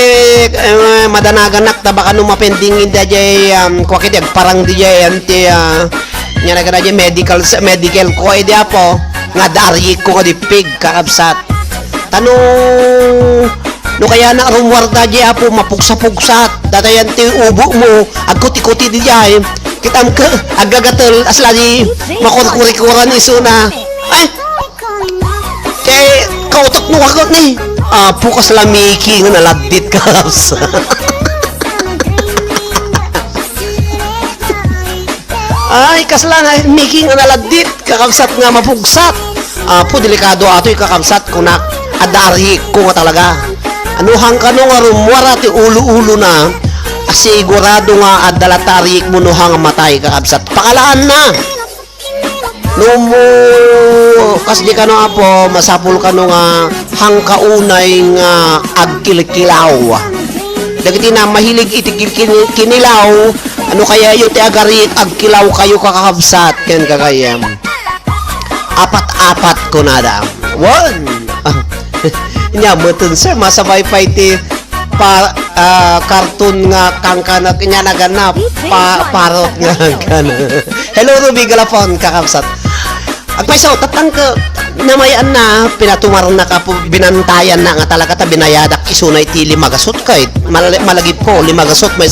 madanagan nak baka nung mapendingin dajay kwakit parang dijay anti nya na dajay medical ko edi apo nga dari ko di pig kakabsat. Tanong no kaya na rumwar dajay apo mapugsa-pugsat datayan ti ubo mo agkuti-kuti dijay kitam ka agagatel asla di makurkurikuran iso na ay kay kautok mo ako ni pukas lamiki nga naladit ka ay kasla na miki nga naladit kakabsat nga mapugsat po delikado ato kakabsat kung na adari ko nga talaga anuhang ka nga rumwara ti ulo-ulo na sigurado nga adalatarik mo nuhang matay kakabsat pakalaan na numo kasdi ka no apo masapul ka no nga hangkaunay nga agkilkilaw dagiti na mahilig itikil kinilaw ano kaya yung ti agarik agkilaw kayo kakabsat ken kakayam apat-apat ko nada one nya mutun sir masabay ti karton nga kangkanak nya naganap parot nga gana hello Ruby Galapon kakabsat agpaisaw tatang ka namayaan na pinatumar na ka po binantayan na nga talaga ta binayadak isunay ti limagasot kahit malagip ko limagasot may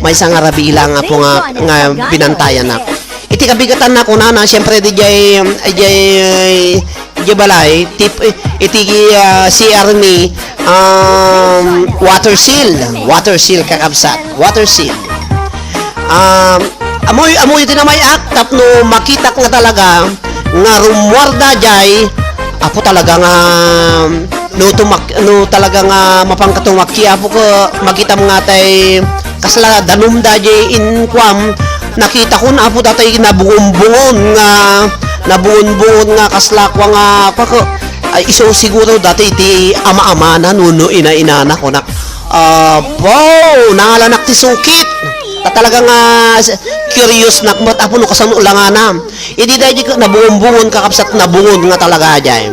isang rabila nga po nga binantayan na iti kabigatan na ko na siyempre DJ balay tip iti CR ni water seal kakabsat water seal amoy iti na may aktap no makita nga talaga nga rumwarda jay apo talaga nga no talaga nga mapangkatumaki apo ko makita mga tay kasla danum dajay inkwam nakita ko na apo datay nabungon nga kasla kwa nga pako ay iso siguro dati iti ama-ama na nuno ina-inana ko nak nangalanak ti sukit talaga nga curious nak mat apo no kasano ulangana idi daydi nabungon kakabsat nabungon nga talaga jay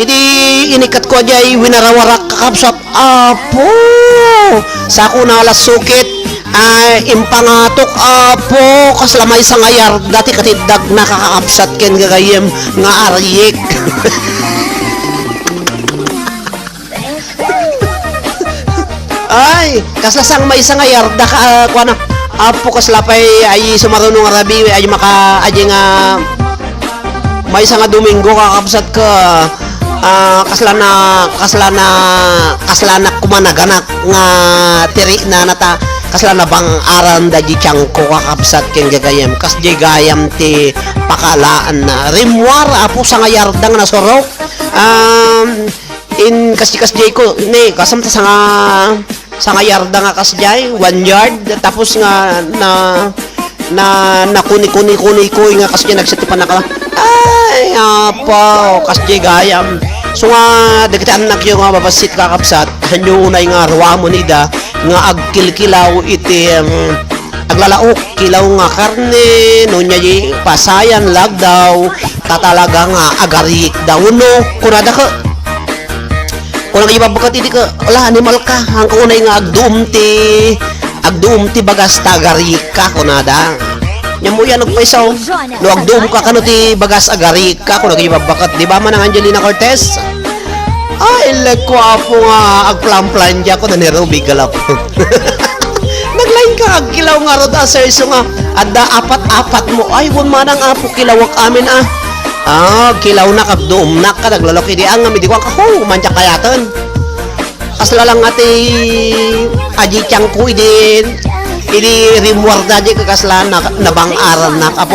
idi inikat ko jay winarawarak kakabsat apo sako na alas sukit ay impangatok apo kaslamay sa ngayar dati katidag nakakaabsat ken gagayem nga aryek ay kaslasang may sa ngayar daka kuana apo kaslapay ay sumarunong arabi ay maka aji nga may sa nga Domingo kakabsat ka kaslana kumanaganak nga tiri na nata kasla na bang aran da di tiyangko kakabsat ken gagayem kas di gayam ti pakalaan na rimwar apo sa ngayardang na sorok in kas di ko ne kasam ta sa ngayardang nga kas di 1 yard tapos nga na kuni ko nga kas di nagsitipan na ka ay apo kas di gayam so nga dagitan na kyo nga babasit kakabsat hanyo unay nga ruwa mo nida nga agkilkilaw iti aglalaok kilaw nga karne no nya pasayan lagdaw tatalaga nga agarik daw no kunada ka kung ibabakat iti ka wala animal ka hangko unay nga agduum ti bagas tagarik ka kunada nya mo yan nagpaisaw no agduum ka kano ti bagas agarik ka kung ibabakat di ba man ang Angelina Cortez ay, ko apo nga agplan-plan dya ko na ni Ruby Galapon. Naglain ka agkilaw nga rod sir so nga adda apat-apat mo ay won manang apo kilawak amin kilaw na kagdoom na ka naglalok idi ang amidi ko ako mantya kayatan asla lang ati aji tiyang ko idi rimwarda di kakasla na nabang aran na apo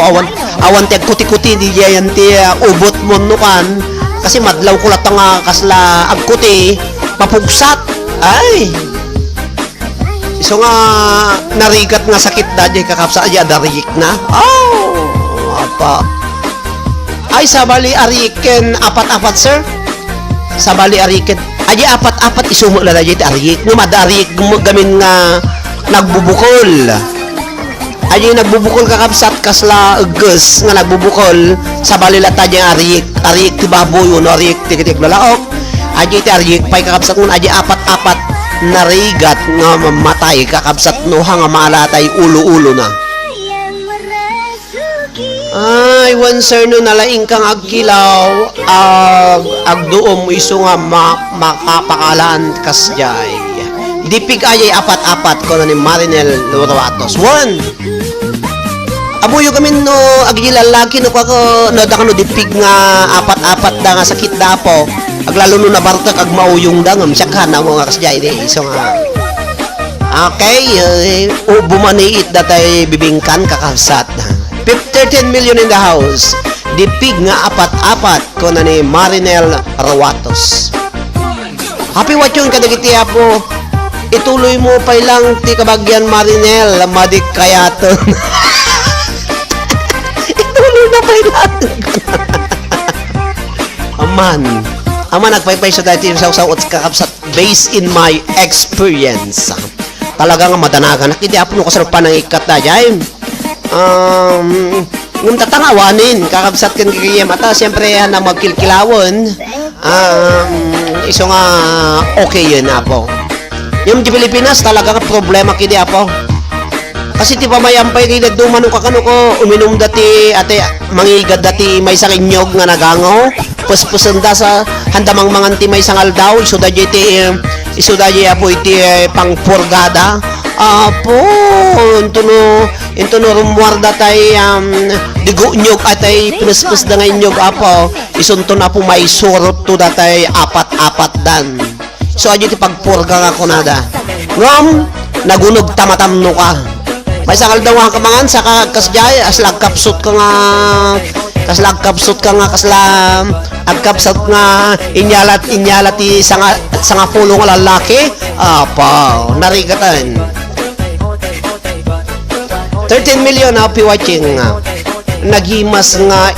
awan ti kuti-kuti di yan ti ubot mo nukan kasi madlaw ko latang kasla agkuti papugsat ay iso nga narigat nga sakit dadi kakapsa aja darik na apa ay sabali ariken apat-apat sir sabali ariken aja apat-apat isumo la dadi arik nga madarik gamin nga nagbubukol. Ay nagbubukol kakabsat kasla ugos nga nagbubukol sa balilata niya arik ti baboy uno arik ti kitik lalaok. Ay ti arik pay kakabsat ngun ay apat-apat narigat nga mamatay kakabsat no nga maalatay ulo-ulo na. Ay, one sir no nalaing kang agkilaw agduom iso nga makapakalaan kasjay. Dipig ayay apat-apat ko na ni Marinel Loratos. One! Abuyo kami no agilalaki no kako no da kano dipig nga apat-apat da nga sakit da po. Aglalo no nabartak ag mauyong da ngam siya na mo nga kasjay di iso nga. Okay, bumaniit datay bibingkan kakasat. 13 million in the house. Dipig nga apat-apat ko na ni Marinel Rawatos. Happy watching kadagiti po. Ituloy mo pa lang ti kabagyan Marinel madik kayaton. Ituloy na pa lang. Aman nagpaypay sa dati sa kakapsat based in my experience. Talaga nga madanagan nakiti apo no kasarap pa ng ikat na dyan. Nung tatangawanin kakabsat kan kikiyam ata siyempre na magkilkilawon iso nga okay yun apo yung di Pilipinas talaga ka problema kidi apo kasi ti pamayampay kay nagduman ka kano ko uminom dati ate mangigad dati may isang inyog nga nagango puspusan da sa handamang manganti may isang aldaw iso da jay apo iti pangpurgada apo into no rumwarda tay digo nyog atay pinuspus da nga inyog apo isunto na po may surot to datay apat-apat dan so ayo ti pagpurga nga kunada ngam nagunog tamatamno ka may sakal daw ka mangan sa kasjay aslag kapsut ka nga kasla agkapsat nga inyalat ti sanga pulo nga lalaki apa narigatan 13 million happy watching naghimas nga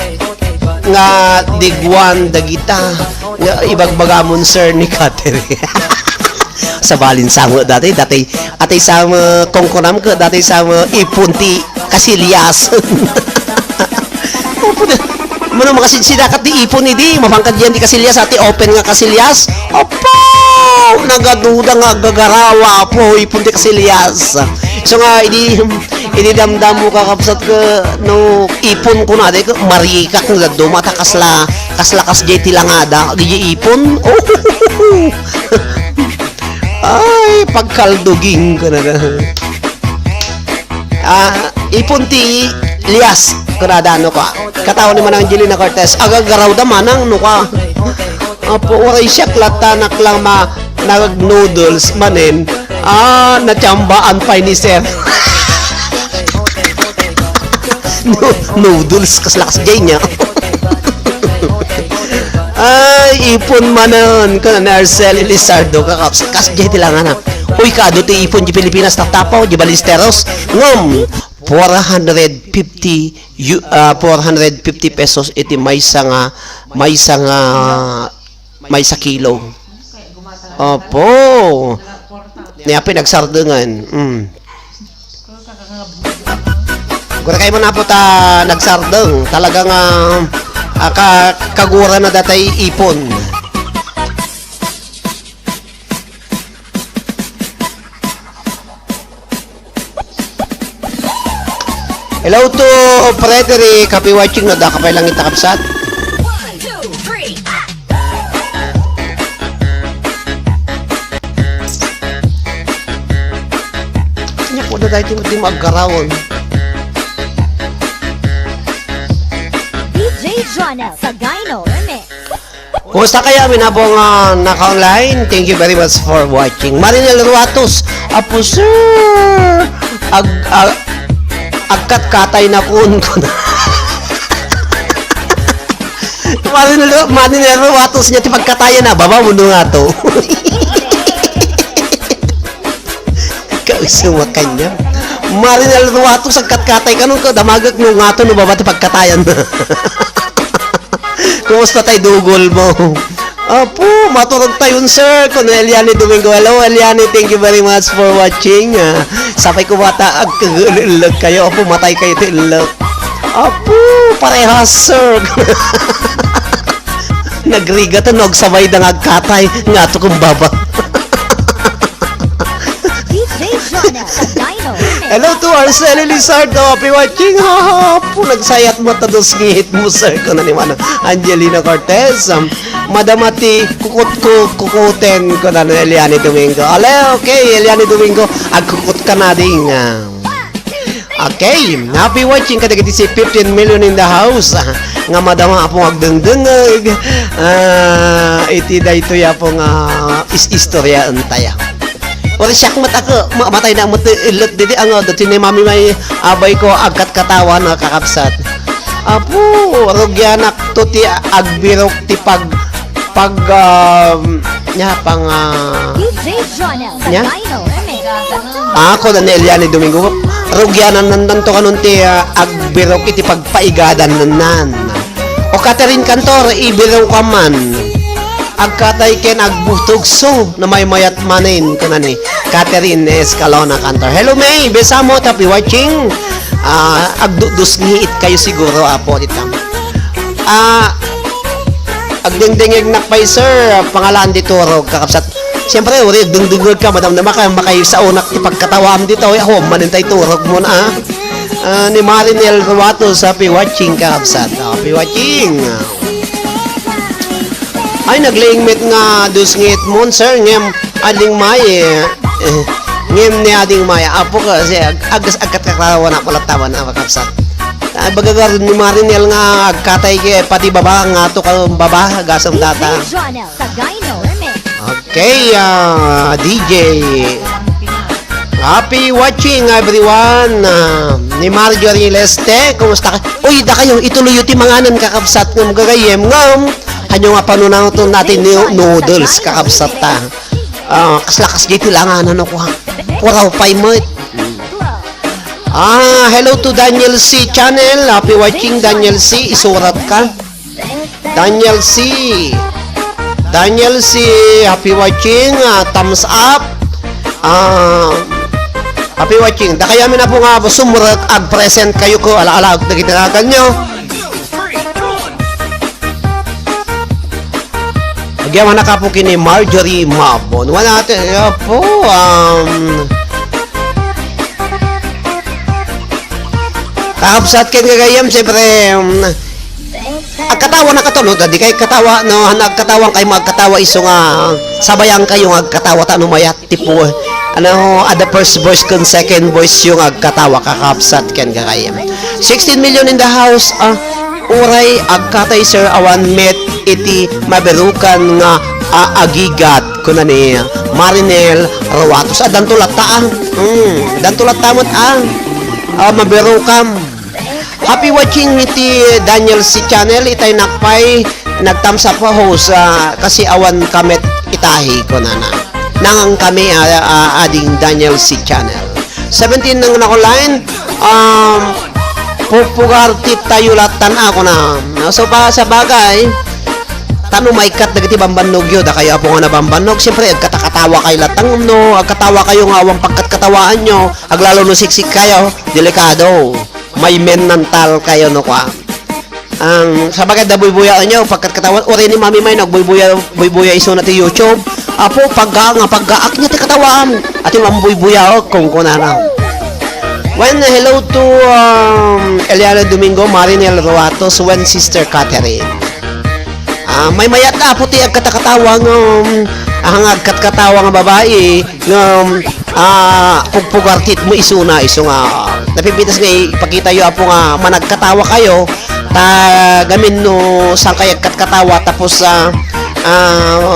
digwan dagita nga ibagbagamon sir ni Catherine sa balinsango dati atay sa kongkonam ko dati sa ipunti Casillas mano makasidakat di ipon di mapangkad yan di Casillas ati open nga Casillas opo nagaduda nga gagarawa po ipunti Casillas so nga ini damdam mo kakapsat ka no ipon ko na de marikak nga dumata kasla kasjay tilangada di ipon ay pagkalduging ko na ipon ti lias kunada no ka kataon ni manang Angelina Cortez agagaraw da manang no ka apo oray siya klatanak lang nag noodles manen natsambaan pa ni sir noodles kaslakas jay niya ay ipon manon ka na Arcel Lizardo kasjay tilangan na uy kado ti ipon di Pilipinas taktapaw di Balisteros ngom 450 pesos iti may sa kilo opo niya pinagsardengan kung kayo man na po ta nagsardeng talagang kagura na datay ipon hello to Frederick happy watching no da kapay lang itakapsat 1, 2, 3 kanya po na dahil di magkarawon DJ Jonel Sagayno Remix. kumusta kaya minabong naka-online thank you very much for watching Marinel Ruatos apo sir agkat-katay na kun ko na Marinel Ruatos niya ti pagkatayan na baba mo nga to kausuma kanya Marinel Ruatos agkat-katay kanun ko damagag mo nga to no baba ti pagkatayan na kumusta tayo dugol mo Opo, maturog tayo sir. Kuno Eliane Domingo. Hello Eliane, thank you very much for watching. Sapay ko bata, agkagulilog kayo. Opo, matay kayo tilog. Opo, parehas sir. Nagriga to, sabay na agkatay. Nga to kung baba. DJ Jonel sa Dino Remix. Hello to Arceli Lizardo. Happy watching. Po, nagsayat mo tados ngihit mo sir. Kuno ni Mano Angelina Cortez. Madamati kukuten ko na Eliane Domingo. Ale, okay, Eliane Domingo, agkukut ka na ding. Okay, happy watching kada si 15 million in the house. Nga madama apong agdengdengeg. Iti da ito ya pong istorya antaya. Wala siya kung matay na ilot didi ang dati ni mami may abay ko agkat katawa na kakapsat. Apo, rogyanak to ti agbirok ti pag DJ Jonel sa Nya? Dino Remix. ako na ni Eliane Domingo rugyanan nandan to kanon ti agbirok iti pagpaigadan nan o Catherine Cantor ibiraw ka man agkatay ken agbutugso na may mayat manin kanani Catherine Escalona Cantor. Hello May, besamo tapi watching. Agdudus ngiit kayo siguro apo ditam. Agdengdengeg nakpay sir, pangalan dito ro kakapsat. Siyempre, uri dengdengeg ka madam na makay sa unak ti pagkatawam dito. Ako manintay turog mo na. Ni Marinel Ruato sa watching kakapsat. Happy watching. Ay naglingmit nga dusngit mon sir ngem ading may ngem ni ading may apo kasi agas agkat kaklawan na palatawan na kakapsat. Bagagar ni Marinel nga agkatay ke pati baba nga to ka baba gasam data. DJ Jonel sa Dino Remix. Okay, DJ. Happy watching everyone. Ni Marjorie Leste, kumusta ka? Uy, da kayo ituloy ti manganan kakapsat ng gagayem ngam. Hanyo nga panunaw to natin ni noodles kakapsat ta. Kaslakas dito langanan ako ha. Kuraw pay mo. Hello to Daniel C channel. Happy watching Daniel C. Isurat ka. Daniel C. Daniel C. Happy watching. Thumbs up. Happy watching. Da kaya na po nga sumurat ag present kayo ko ala-ala ag nagitiragan nyo. Agyaman na ka po kini Marjorie Mabon. Wala natin po kakapsat ken gagayam siyempre agkatawa na kato no di kay katawa no nagkatawang kay magkatawa iso nga sabayang kayo nga agkatawa ta no mayat tipo ada first voice kun second voice yung agkatawa kakapsat ken gagayam 16 million in the house uray agkatay sir awan met iti maberukan nga agigat kuna ni Marinel Ruatos dantulat ta dantulat tamot maberukam. Happy watching iti Daniel C channel itay nakpay nagtamsa pa host kasi awan kamet itahi ko na nangang kami ading Daniel C channel 17 nang nakuline pupugartit tayo latan ako na so pa sa bagay tano may kat dagiti bambanog yun da kayo po nga na bambanog siyempre agkatakatawa kayo latang no agkatawa kayo nga awang pagkatkatawaan nyo aglalo no siksik kayo delikado may mental kayo no kwa sa bagay da buybuyaan nyo pagkatkatawan ori ni mami may nagbuybuya iso na ti YouTube apo paggaak niya ti katawaan at yung mambuybuya kung kunanaw. When hello to Eliana Domingo, Marinel Ruatos, when Sister Catherine. May mayat na puti ang katakatawang ang agkatkatawa nga babae pugpugartit mo iso nga napipitas nga ipakita yo apo nga managkatawa kayo gamin no sang kay agkatkatawa tapos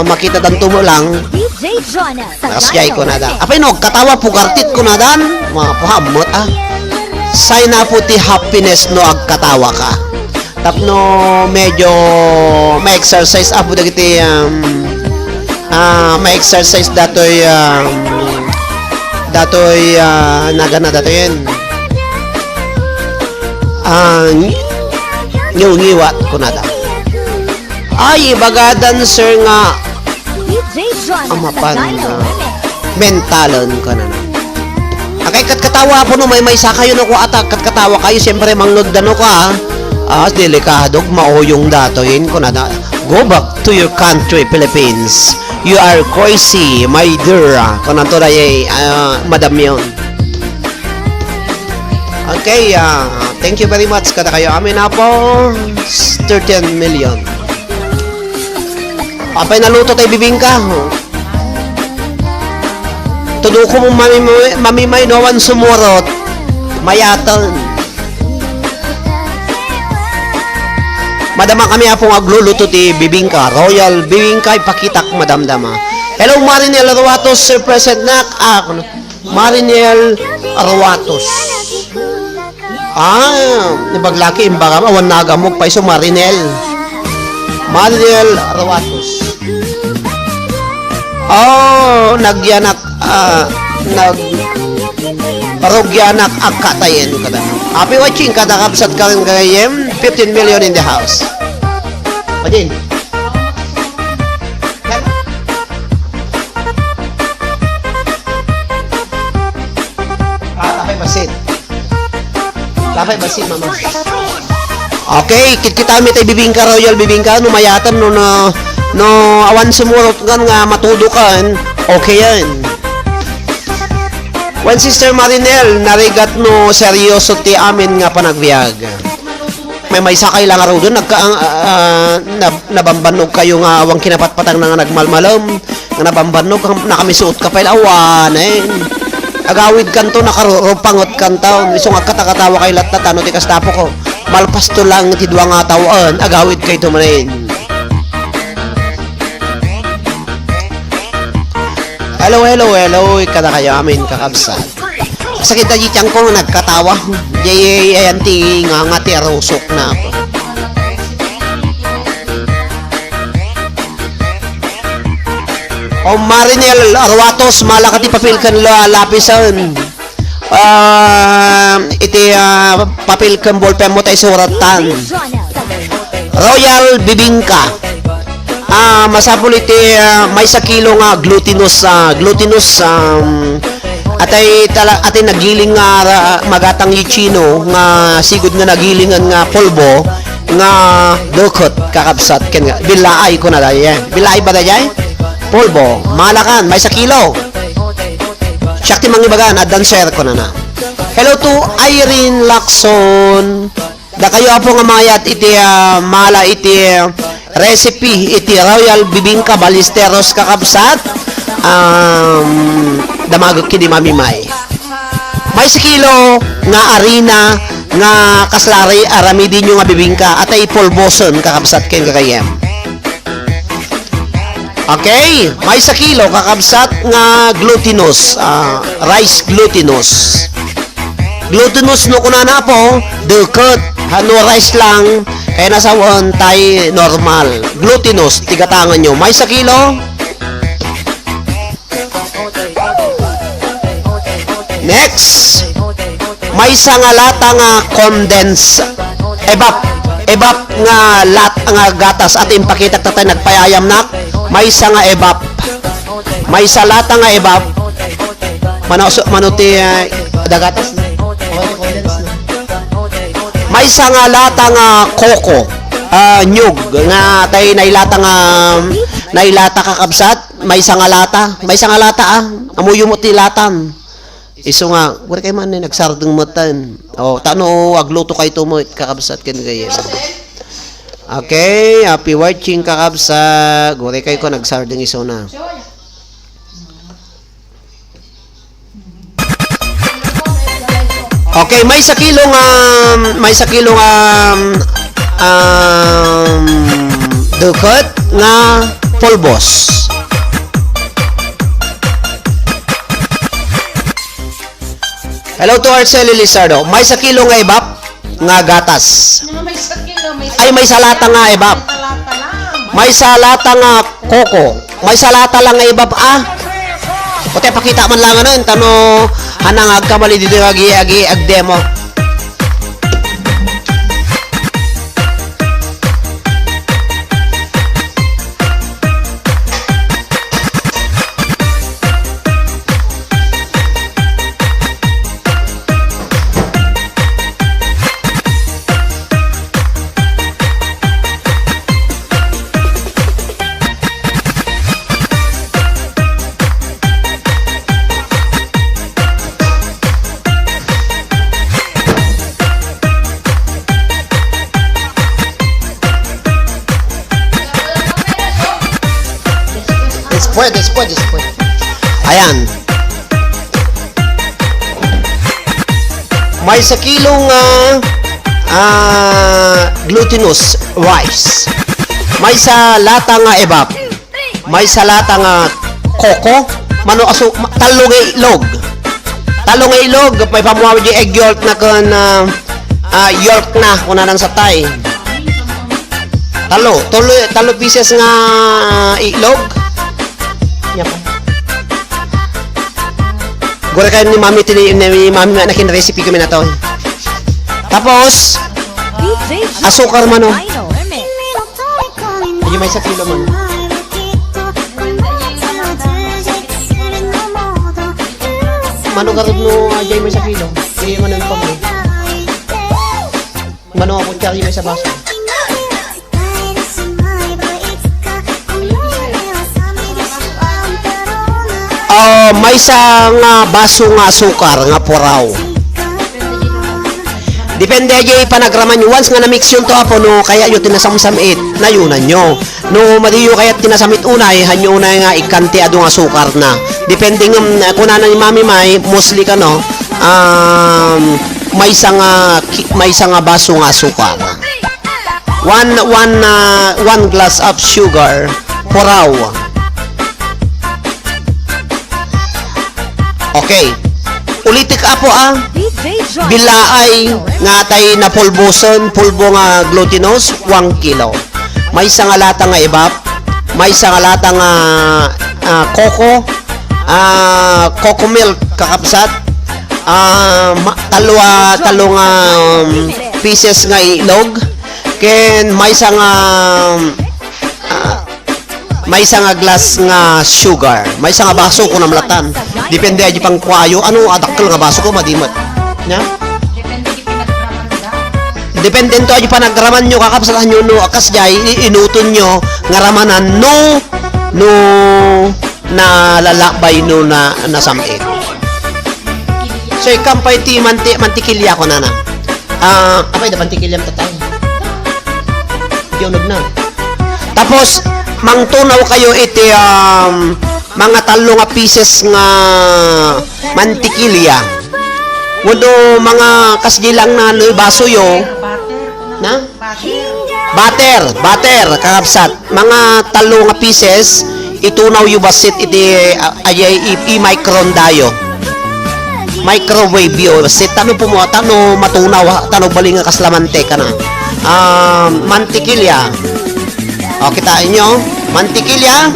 makita danto mo lang DJ Jonel sa nasyay ko Dino na dan Remix. apay no katawa pugartit ko na dan mga pahamot sign na puti happiness no agkatawa ka tapno medyo may exercise apo dagiti may exercise datoy nagana datoy ngiwat ko nada Ay, baga dancer nga DJ John sa amapan Gino na Remix. mentalon ka na. Akay katkatawa po no, may isa kayo no ko atak katkatawa kayo, siyempre mangnugdano ka. Delikado, maoyong datoyin ko na. Go back to your country, Philippines. You are crazy, my dear. Kung nanto na madam yun. Okay, thank you very much. Kada kayo amin na po 13 million. Apay naluto tayo bibingka. Tudo ko mong mamimay nawan sumurot. Mayatan. Madama kami apong agluluto ti bibingka. Royal bibingka ipakitak madamdama. Hello Marinel Arwatos, Sir President Nak. Marinel Arwatos. Nabaglaki imbaga awan nagamok pa iso Marinel. Marinel Arwatos. Nagyanak parogyanak akatayen kada. Happy watching kada kapsat karon kayem 15 million in the house. Padin. Tapay basit. Tapay basit mama. Okay, kita mi tay bibingka royal bibingka no mayatan no awan sumurot nga matudukan. Okay yan. When Sister Marinel, narigat no seryoso ti amin nga panagbiag. May sakay lang araw doon, nabambanog kayo nga awang kinapatpatang nga nagmalmalam, nga nabambanog, nakamisuot ka pa ilawan, agawid kanto, nakarupangot kanto, iso nga katakatawa kay latat, ano ti kastapo ko, malpas to lang ti duwa nga tawaan, agawid kay tumanin. Hello, kada kayo amin kakabsat. Sakit na jityan ko nagkatawa. Ayan ti nga ti arusok na ako. Marinel Arwatos, malakati papel kan lapisan. Iti papel kan bolpen mo tayo suratan. DJ John sa Gino. Royal Bibingka. Masapul iti may sa kilo nga glutinous atay nagiling nga magatang yichino nga sigud nga nagilingan nga polbo nga dukot kakabsat ken nga bilaay ko na daye bilaay ba daye polbo malakan may sa kilo syakti mangibagan at dancer ko na. Hello to Irene Lacson, da kayo apo nga mayat iti mala iti recipe iti Royal Bibingka Balisteros kakabsat. Damagot kini mamimay. May sikilo nga arena nga kaslari aramidi nyo nga bibingka atay polboson kakabsat ken kakayem. Okay, may sakilo kakabsat nga glutinous, rice glutinous. Glutinous no kunana po, dukot, hano rice lang, kaya nasawon tay normal. Glutinous, tigatangan nyo. May sakilo. Next, may sangalata nga condense. Ebap nga lat nga gatas at impakita tatay nagpayayam nak. May sanga ebap. May salata nga ebap. Manuti dagatas. May sanga lata nga koko. Nyug nga tay nailata nga nailata kakabsat. May sanga lata amuyo mo ti latan. Iso nga, wala kayo man nagsardeng matan. Tano agluto kayo tumot kakabsat ken kayo. Okay, happy watching kakabsat. Wala kayo ko nagsardeng iso na. Okay, may sa kilong dukot nga polbos. Hello to Arceli Lizardo. May sa kilo nga ibap nga gatas. Ay may salata nga ibap. May salata nga koko. May salata lang nga ibap Puti pakita man lang ano tano hanang agkamali dito agi agdemo. Ayan. May sa kilong glutinous rice. May sa lata nga ebap. May sa lata nga koko. Mano aso talong nga ilog. Talong nga ilog may pamuha di egg yolk na kun yolk na kuna nang satay. Talo pieces nga ilog. Nya pa. Gore kayo ni mami nga nakin recipe kami na to. Tapos DJ Jonel asukar mano. Dino Remix. Hindi may sa kilo mano. Mano garod mo ajay may sa kilo. Hindi man ang pamlo. Mano ako tsari may sa baso. May sa nga baso nga sukar nga poraw. Depende ajay panagraman nyo. Once nga na-mix yun to apo no kaya yun tinasamsamit na yunan nyo. No madiyo kaya tinasamit unay hanyo unay nga ikanti ado nga sukar na. Depende nga kung na ni mami may mostly ka no may sa nga baso nga sukar. One glass of sugar poraw. Okay. Ulitik apo DJ Jonel bilaay nga tay na pulbo nga glutinous 1 kilo. May isa nga lata nga ibap, may isa nga lata nga coco milk kakapsat, talo nga pieces nga ilog, ken may isa nga glass nga sugar, may isa nga baso ko namlatan. Depende aja pang kwayo, ano adakkel nga baso ko madimot. Nya? Depende to aja panagraman nyo kakapsatan nyo no akas jay inuton nyo nga ramanan no na lalakbay no na samit. So ikampay ti mantikilya ko nana. Apay da mantikilyam tatay. Yonog na. Tapos mangtunaw kayo iti mga talo nga pieces nga mantikilya. Wado mga kasdilang na baso yo. Na? Butter, kakapsat. Mga talo nga pieces itunaw yu basit iti i-micron dayo. Microwave yo. Basit tano po mo, tano matunaw, tano bali nga kaslamante ka na. Mantikilya. O, kitain nyo. Mantikilya.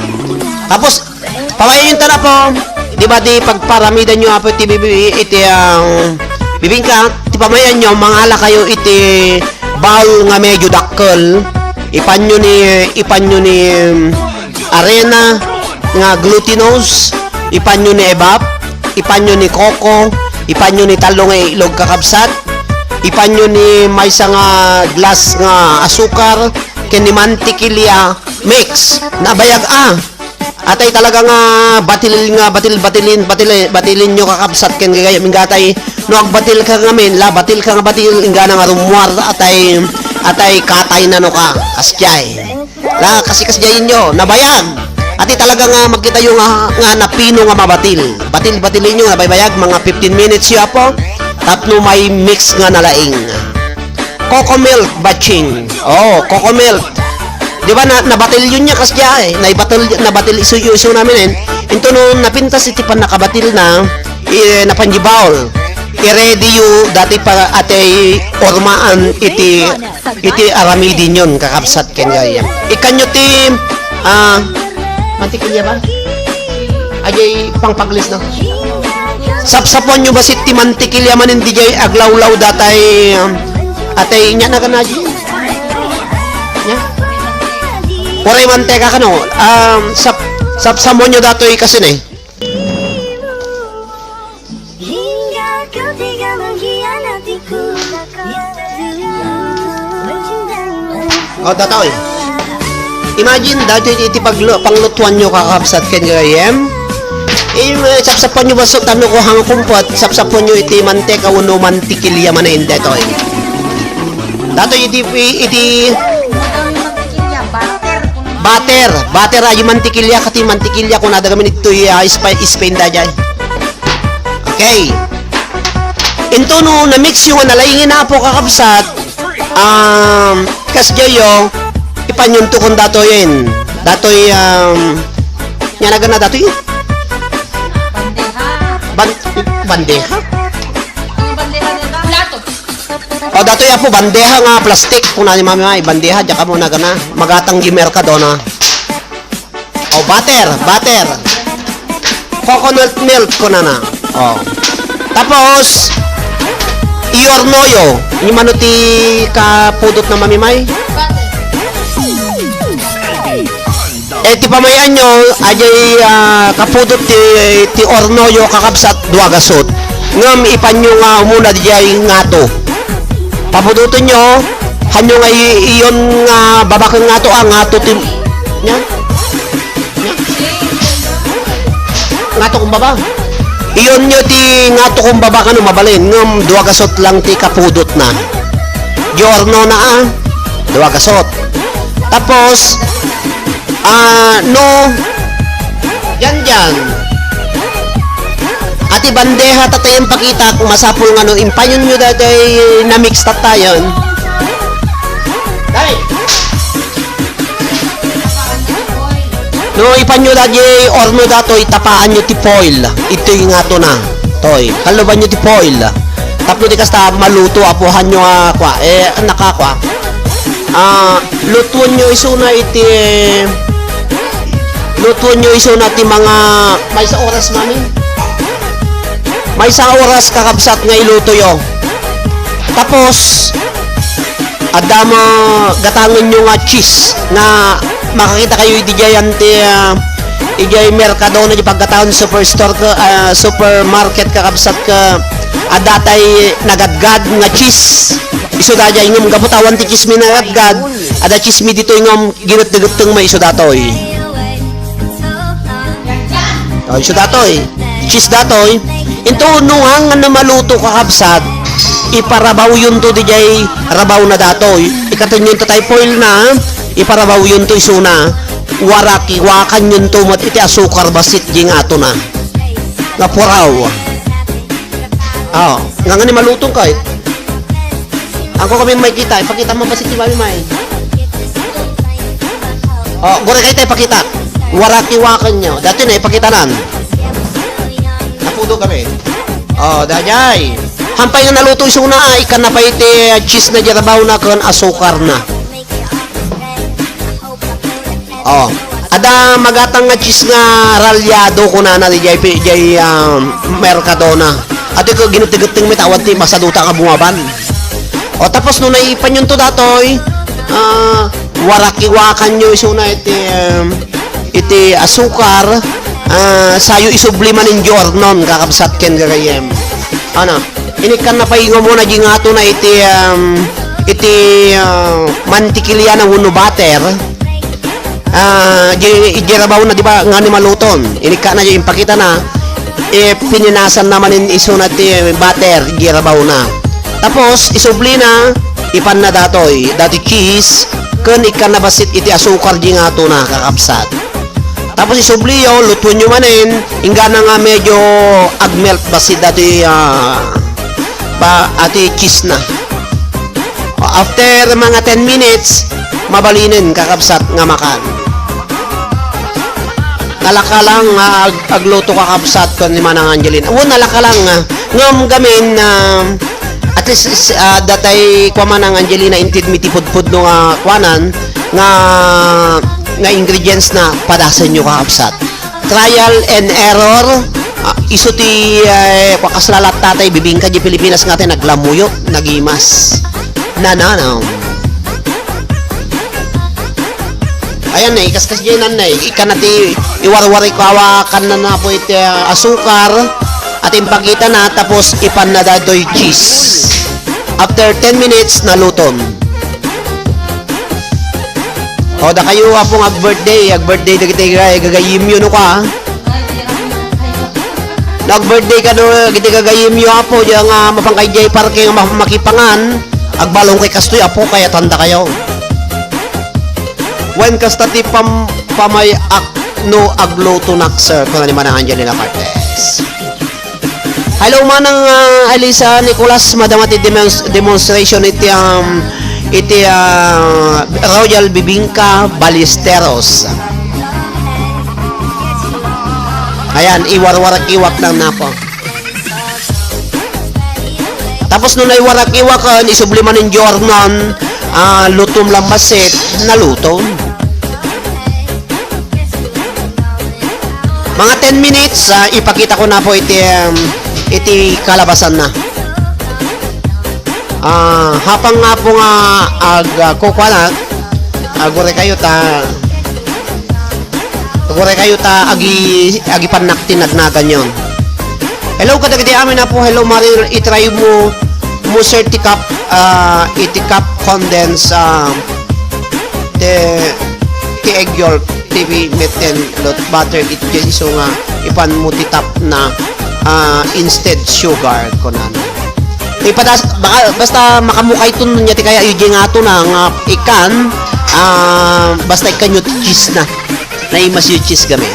Tapos, pawayin yung tana po. Di ba di pagparamidan nyo apo iti bibingka, ti pamayan nyo, mangala kayo iti bowl nga medyo dakkel. Ipanyo ni arena nga glutinous, ipanyo ni ebap, ipanyo ni coco, ipanyo ni talong nga ilog kakabsat, ipanyo ni may sa nga glass nga asukar, ken ni mantikilya mix na bayag atay talaga nga batilin nyo kakabsat ken gaya mingatay no agbatil ka ngamin la batil ka nga batil ingana nga rumwar atay katay na no ka kasyay la kasi kasyayin nyo nabayag ati talaga nga magkita yung nga napino nga batilin nyo nabaybayag mga 15 minutes yo apo tapno may mix nga nalaing coco milk batching coco milk. Di ba nabatil yun niya kasya nabatil iso namin into no napintas iti pan nakabatil na napanjibawl i-ready yu dati pa atay ormaan iti aramidin yun kakapsat ken gaya ikanyo ti mantikilya ba ajay pangpaglis na sapsapon nyo ba si ti mantikilya man hindi jay aglawlaw datay atay nya na kanaji nya Oray manteka ka no, sapsamon nyo datoy kasi na datoy. Imagine, datoy iti panglutuan nyo kakapsat ken gayem. Sapsapon nyo ba so tano ko hang kumpot, sapsapon nyo iti manteka uno mantikilya manayin datoy. Datoy iti Bater ay mantikilya kati mantikilya kung nada kami nito Spain da jay. Okay. Into no na mix yung nalaingin na po kakabsat. Kasjayo ipanyunto kung datoyin. Datoy nya na datoy. Bandeha. O datoy po bandeha nga plastic kung nani mami ay bandeha jaka mo na gana magatang gi merkado na. O butter. Coconut milk ko na. O. Tapos iornoyo ni manuti ka pudot na mamimay. Ti pamayan nyo ajay kapudot ti ornoyo kakabsat dua gasot. Ngam ipanyo nga umuna dijay ngato. Papuduton nyo hanyo nga iyon nga babakang ngato ngato ti nya. Ngato kung baba. Iyon nyo ti ngato kung baba ka no mabalin. Ngam dua gasot lang ti kapudot na. Giorno na dua gasot. Tapos no yan ati bandeha tatay yung pakita kung masapul nga no impanyon nyo datay na mix tatayon dahil no ipanyo dati orno dato itapaan nyo ti foil ito yung nga to na toy kaluban nyo ti foil tapos di kasta maluto apuhan nyo nakakwa lutuan nyo isuna iti lutuan nyo isuna ti mga may sa oras mami may sa oras kakabsat nga iluto yo tapos adama gatangan nyo nga cheese nga makakita kayo ijay merkado na di pagkataon superstore ka supermarket kakabsat ka adatay nagadgad nga cheese iso da jay ngam gabutawan ti cheese mi nagadgad ada cheese mi dito ngam ginut-guteng may iso datoy iso datoy cheese datoy into nuhang nga maluto kakabsat iparabaw yun to dijay rabaw na datoy ikaton yun to tayo foil na iparabaw yun to iso na waraki wakan yun to mat iti asukar basit jing ato na nga puraw nga nga ni malutong kahit ako kami may kita ipakita mo basit di mami may gore kayo tayo ipakita waraki wakan nyo dati na ipakita nan napudo kami dajay hampay nga naluto isuna ikan na pa iti cheese na jarabaw na kan asukar na ada magatang nga cheese nga ralyado ko na di jay Mercadona ati ko ginutig-guting may tawad ti masaduta ka bumaban tapos no naipan yun to datoy warakiwakan nyo isuna iti asukar sayo isubliman in giornon kakabsat ken gagayem inikan na paingo mo na di nga to na iti mantikilya ng uno butter ijirabaw na di ba nga ni maluton inika na yung pakita na pininasan naman in iso na ti butter ijirabaw na tapos isubli na ipan na datoy dati cheese kun ikan na basit iti asukar di nga to na kakapsat tapos isubli yo lutuin nyo manin ingga na nga medyo agmelt basit dati ati cheese na after mga 10 minutes mabalinin kakapsat nga makan nalakalang agluto kakapsat ko ni Manang Angelina nalakalang ngam gamin at least datay kwa Manang Angelina intid mitipud-pud no nga kwanan nga ingredients na padasan nyo kakapsat trial and error iso ti kwakaslalat tatay bibingka di Pilipinas nga tayo naglamuyo nagimas nananaw ayan na ikaskas dyan na ikan nati iwarwari kawa kan na po iti asukar at impagita na tapos ipan na dadoy cheese after 10 minutes naluton da kayo apong ag-birthday gagayim yun ka nag-birthday ka no giti gagayim yun apo yung mapangkay jay parking makipangan agbalong kay kastoy apo kaya tanda kayo When kastati pamay no agluto nakser ko na ni Manang Angelina Cortez. Hello Manang Elisa Nicolas, madamati demonstration iti Royal Bibingka Ballesteros. Ayan, iwarwarak-iwak lang na po. Tapos nung naiwarak-iwakan, isubliman ng Jordan, lutom lambasit, nalutom. Mga 10 minutes, ipakita ko na po iti kalabasan na. Hapang nga po nga kukuha agore kayo ta agi panak tinagnagan yon. Hello kadagiti amin na po. Hello Maril, itry mo certicap itikap condense ti egg yolk TV meten lot butter it so nga ipan mo titap na instead sugar kunan. Basta makamukay ito niya ti kaya yung nga ito na nga ikan basta ikan yung cheese na imas yung cheese gamit.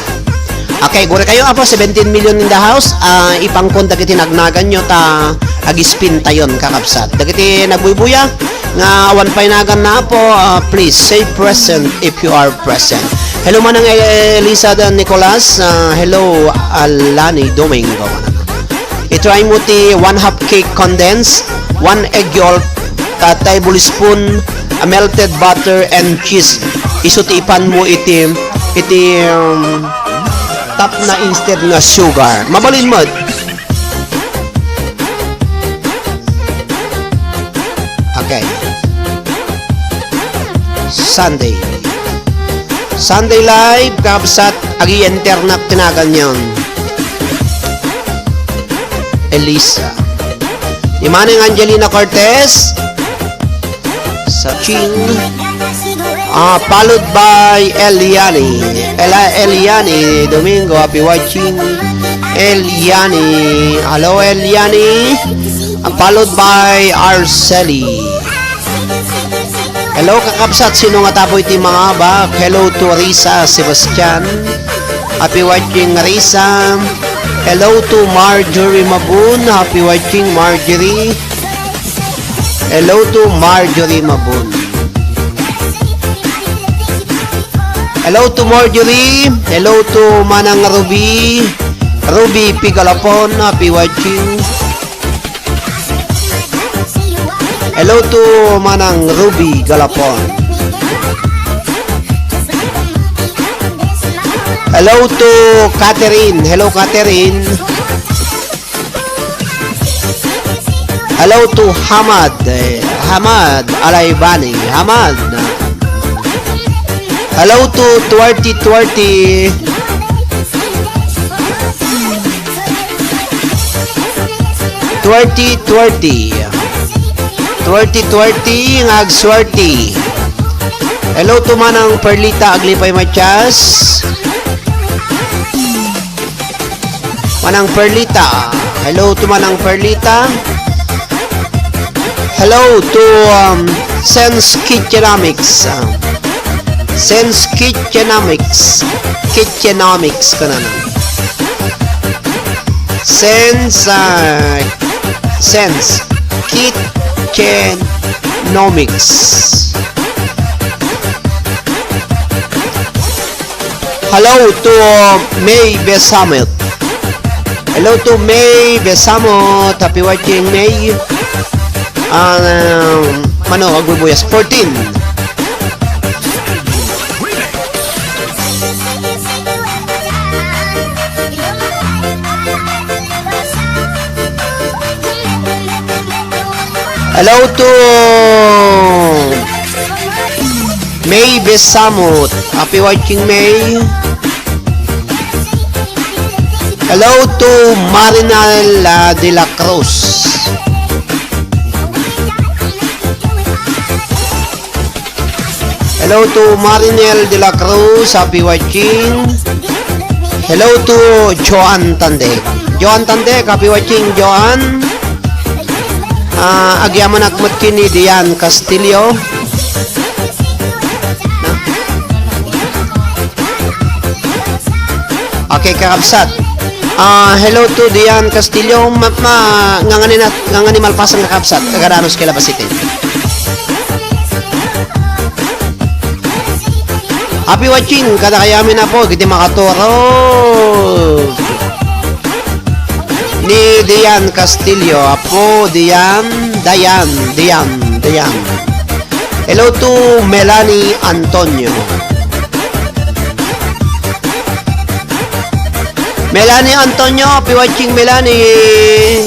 Okay, gure kayo apo 17 million in the house. Ipangkon dagiti nagnagan nyo ta agispin tayon kakabsat. Dagiti nagbubuya nga awan painagan na po. Please say present if you are present. Hello Manang Elisa Nicolas. Hello Alani Domingo. I-try mo ti 1/2 cake condense, 1 egg yolk, tablespoon melted butter and cheese. Isutipan mo iti tap na instead nga sugar. Mabalin mo. Okay. Sunday live kapsat agi internet tinagan yon. Elisa. Ni Manang Angelina Cortez sa Ching. Followed by Eliani Domingo. Happy watching Eliani. Hello Eliani. Followed by Arceli. Hello kakabsat, sino nga tapo iti mga bak? Hello to Risa Sebastian. Happy watching Risa. Hello to Marjorie Mabun. Happy watching Marjorie. Hello to Marjorie Mabun. Hello to Marjorie. Hello to Manang Ruby Pigalapon. Happy watching. Hello to Manang Ruby Galapon. Hello to Catherine. Hello Catherine. Hello to Hamad Alaibani. Hamad. Hello to 2020. 2020 ngagswerte. Hello to Manang Perlita Aglipay Matias. Manang Perlita. Hello to Manang Perlita. Hello to Sense Kitchenomics. Sense Kitchenomics kana na. Sense Kitchenomics. Hello to May Besamot. Hello to May Besamot. Happy watching May. Agbubuyas 14. Hello to May Besamot. Happy watching May. Hello to Marinal de la Cruz. Hello to Marinel de la Cruz. Happy watching. Hello to Joan Tandek. Joan Tandek. Happy watching Joan. Agyaman akmat kini Dian Castillo. Okay, kakabsat. Hello to Dian Castillo. Ngangani malpasan kakabsat. Kagadanos kila basitin. Happy watching. Kada kayamin na po. Kiti makaturo. Ni Dian Castillo. Apo, Dian. Hello to Melanie Antonio. Melanie Antonio, happy watching Melanie.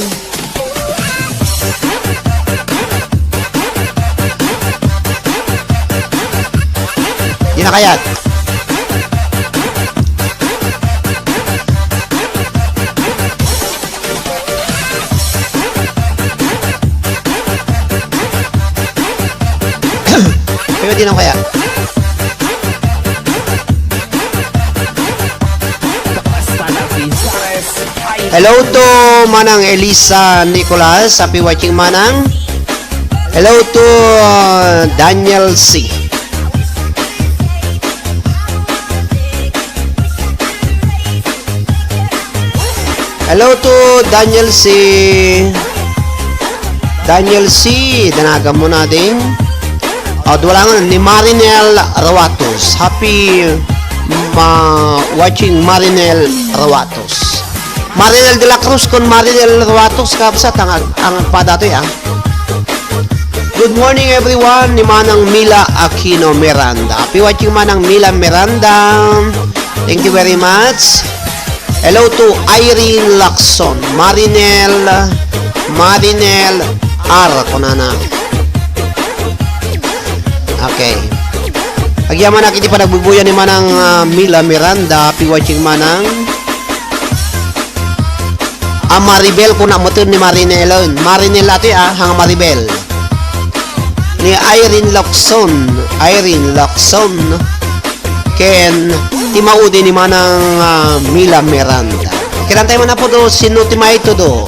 Di na kayat. Pero di na kayat. Basta la Visares, Idol. Hello to Manang Elisa Nicolas. Happy watching Manang. Hello to Daniel C. Hello to Daniel C. Daniel C. Danagan mo natin. Wala nga ni Marinel Rawatos. Happy watching Marinel Rawatos. Marinel de la Cruz con Marinel Rawatos kapsat ang padatoy Good morning everyone ni Manang Mila Aquino Miranda. Happy watching Manang Mila Miranda. Thank you very much. Hello to Irene Lacson. Marinel R. Kunana. Okay. Agyaman na kiti pa nagbubuya ni Manang Mila Miranda. Happy watching Manang. Maribel kung namutin ni Marinel. Marinel ati hang Maribel. Ni Irene Lacson. Ken timaudi ni Manang Mila Miranda. Kinantay mo na po do sino timay to do.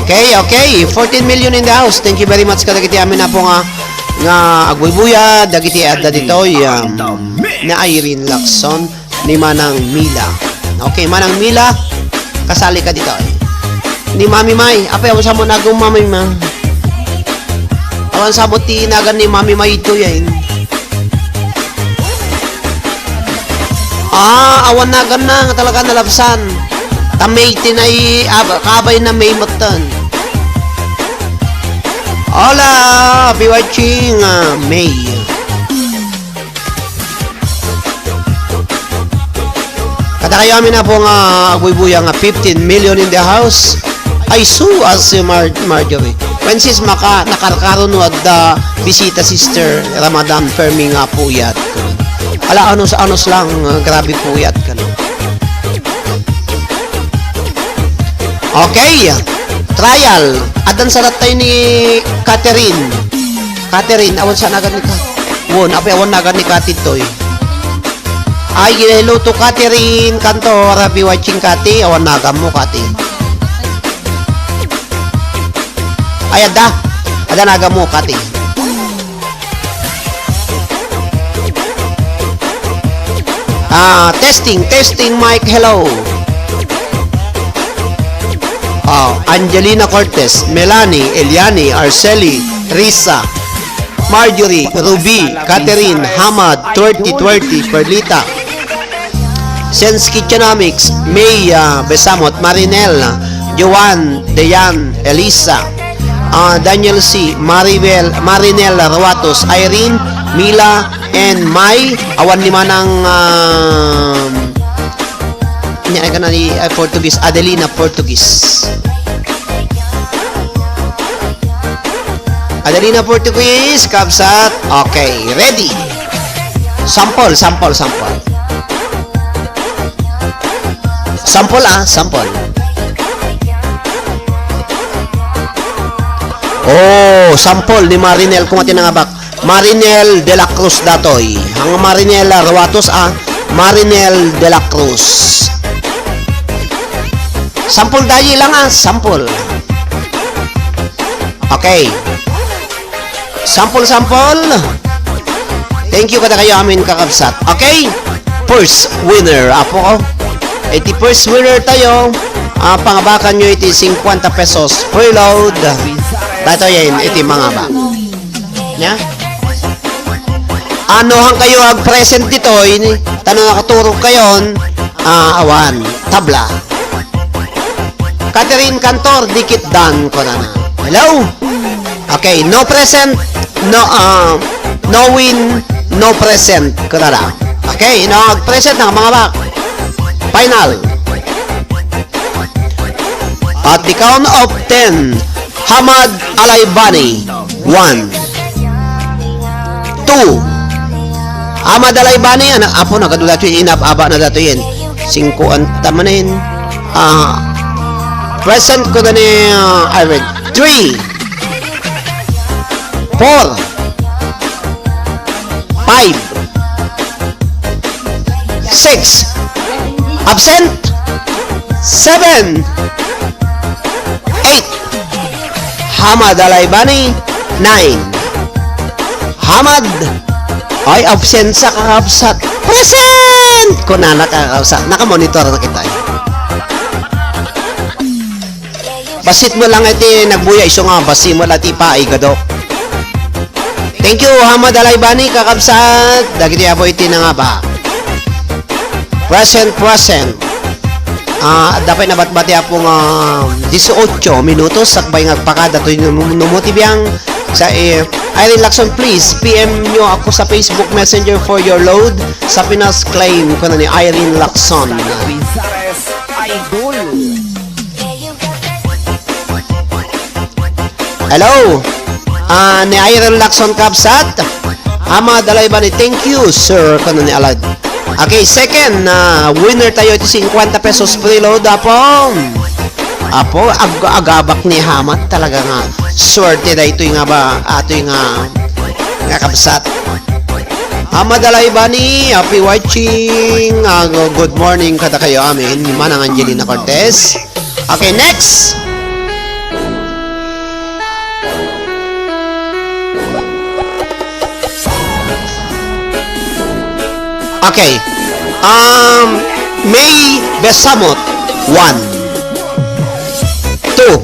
Okay. 14 million in the house. Thank you very much kadagiti amin na po nga agbubuya dagiti adda ditoy na Irene Lacson ni Manang Mila. Okay, Manang Mila, kasali ka dito. Ni Mami May, apay awan sa mo nagong Mami Ma. Awan sa mo tinagan ni Mami May ito yan. Awan nagan na talaga nalapsan. Tamay tinay kabay na may matan. Hola, happy watching May. Kada kayo amin na po nga agbubuya nga 15 million in the house. Ay su as si Marjorie. When sis nakarkaroon at bisita sister Ramadan Fermi nga puyat. Ala anos lang grabe puyat ka no. Okay. Trial. Adan sa ratay ni Catherine. Awan sa nagan ni Kat. Apay awan nagan ni Katitoy. Ay, hello to Catherine Cantor. Happy watching, Kati. Awan nagam mo, Kati. Ay, ada nagam mo, Kati. Testing, mic, hello. Angelina Cortez, Melanie, Eliani, Arceli, Risa, Marjorie, Ruby, Catherine, Hamad, 2020, Perlita, Sense Kitchenomics, May, Besamot, Marinel, Joan, Dejan, Elisa, Daniel C, Marinel Rawatos, Irene, Mila, and Mai. Awan lima ng Portuguese, Adelina Portuguese. Adelina Portuguese, kapsat. Okay, ready. Sample. Sample. Sample ni Marinel kung atin nangabak. Marinel de la Cruz datoy. Ang Marinel Rawatos Marinel de la Cruz. Sample dayi lang sample. Okay. Sample. Thank you kada kayo amin kakabsat. Okay? First winner. Apo ko. 81st winner tayo. Pangabakan nyo iti 50 pesos preload. Dato yan iti mga ba. Nya? Ano hang kayo ag-present dito? Tanong nakaturog kayon. Awan. Tabla. Catherine Cantor, dikit dan ko na. Hello? Okay, no present, no win, no present ko na lang. Okay, no present ng mga bak. Final. At the count of 10, Hamad Alaybani, 1. 2. Hamad Alaybani, anak apo na kadulat yun, inap-aba na dato yun. 5 ang tamanin. Present ko na ni Ivan. 3. 4. 5. 6. Absent. 7. 8. Hamad Alaybani. 9. Hamad ay absent sa kakabsat. Present! Kung na nakakabsat. Nakamonitor na kita. Basit mo lang iti nagbuya iso nga. Basi mo lang iti paigado. Thank you, Hamad Alaybani, kakabsat. Dagiti abo iti na nga ba. Present. Dapat nabatbati apong 18 minutos sakbay ngagpakada to numutibiyang sa Irene Lacson, please PM nyo ako sa Facebook Messenger for your load sa Pinas Claim ko na ni Irene Lacson. Pizares Idol. Hello, ni Irene Lacson kabsat. Hamad Alaybani, thank you sir ko na ni Alad. Okay, second winner tayo ito 50 pesos preload Apo agabak ni Hamad talaga nga swerte da ito nga ba ato nga kabsat. Hamad Alaybani, happy watching. Good morning kada kayo amin Manang Angelina Cortez. Okay, next. Okay. May Besamot 1. 2.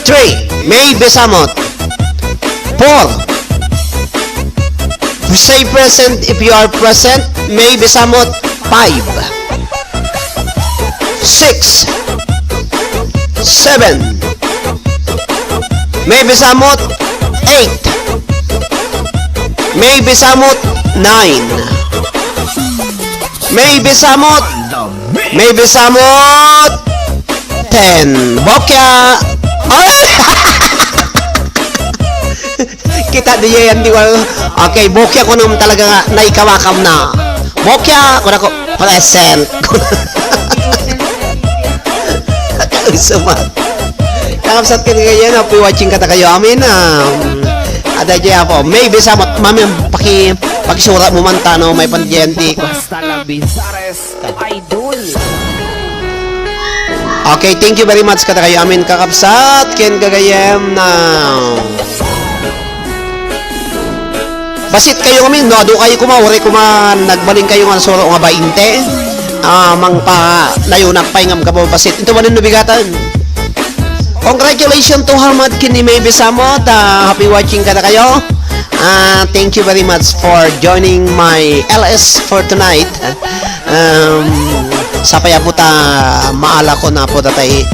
3. May Besamot 4. Say present if you are present. May Besamot 5. 6. 7. May Besamot 8. May Besamot 9. May Besamot 10. Bokya. Ay! Kita diya yan diwal. Okay, bokya ko naman talaga nga naikawakam na. Bokya ko na ko present. Kausamat. Kakapsat ka ganyan. Happy watching kata kayo amin. Ada dyan po. May Besamot. Mami, pakisura mo man tano. May pandiyanti. Basta lang Pizares Idol. Okay, thank you very much kata kayo amin kakapsat. Ken kagayam na. Basit kayo kami. No, ado kayo kumawari nagbaling kayo nga solo nga 20. Mangpa layunak paingam ka po basit. Ito manin nubigatan. Congratulations to Hamad kini May Besamot. Happy watching kada kayo. Thank you very much for joining my LS for tonight. Sapaya po maala ko na po datay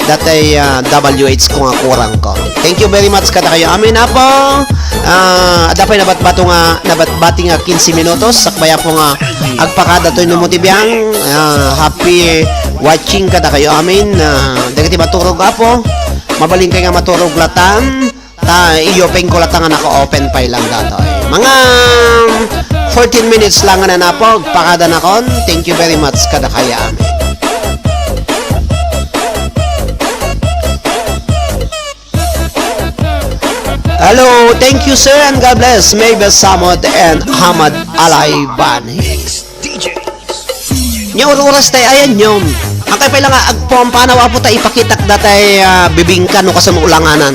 WH ko nga kurang ko. Thank you very much kada kayo. Amin na po. Dapay nabatbati nga 15 minutos. Sakbaya po nga agpakada to numutibiyang. Happy watching kada kayo amin. Dagiti maturog po. Mabaling kayo nga maturog latan. I-open ko latang nga naka-open file lang dato. Mga 14 minutes lang na napog. Pakada na kon. Thank you very much kada kaya amin. Hello, thank you sir and God bless. May Besamot and Hamad Alaybani. Nya oras tayo ayan nyom. Ang kay pala nga agpompanawa po tayo ipakitak datay bibingkan no kasama ulanganan.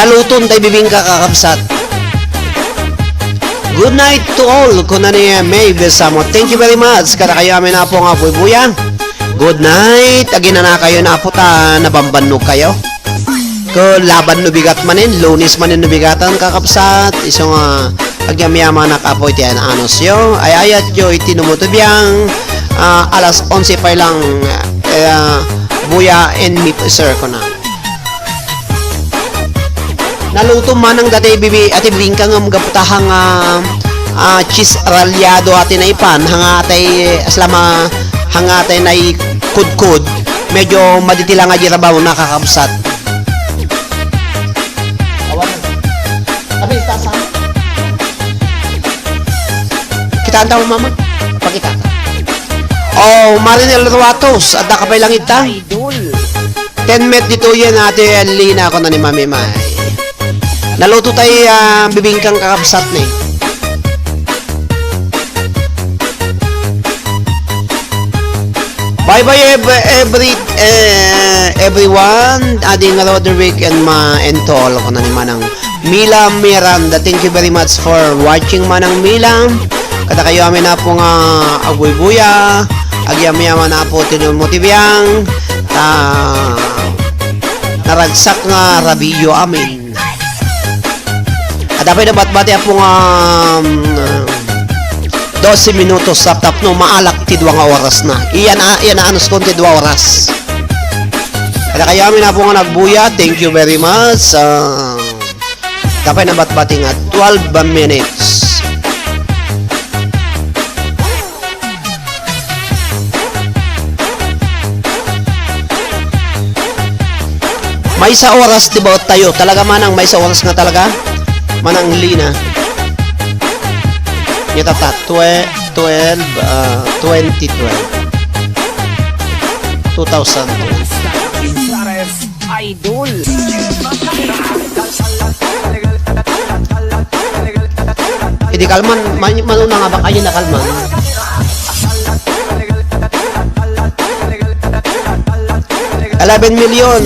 Naluton tayo bibingka kakabsat. Good night to all. Kuna ni May Besamo. Thank you very much. Kada kayo amin na po nga po buya. Good night. Agin na kayo na po ta nabambanog kayo. Ko laban no bigat manin, lunis manin no bigatan kakabsat. Iso nga agyamyama na kapo iti anos yo. Ay ayat yo iti numutubiyang alas 11 pa lang buya and meat sir ko na. Naluto man ang dati bibi ati bingka nga magaputahang cheese ralyado ati na ipan hangatay aslama hangatay na kudkud medyo maditila nga jirabaw nakakabsat. Abi tasa. Kita antaw mama. Pakita. Oh, Marinel Ruatos at nakapay lang ita. Idol. 10 met dito yan ate Lina ako na ni Mami May. Naluto tayo bibingkang kakabsat ni. Bye bye everyone. Ading Roderick and Tol ako na ni Manang Mila Miranda. Thank you very much for watching Manang Mila. Kada kayo amin na po nga agbuy-buya. Agyam-yaman na po tinumutibiyang. Naragsak nga rabiyo amin. At dapat na bat-bati po nga 12 minutos sa tap no maalak ti 2 oras na. Iyan na anos kon ti 2 oras. Kada kayo amin na po nga nagbuya. Thank you very much. Dapat na bat-bati nga 12 minutes. May sa oras di ba tayo? Talaga manang may sa oras nga talaga? Manang Lina. Yata 2012. 2012. Pisares Idol. Hindi kalman, manuna nga ba kayo na kalman? $11 million.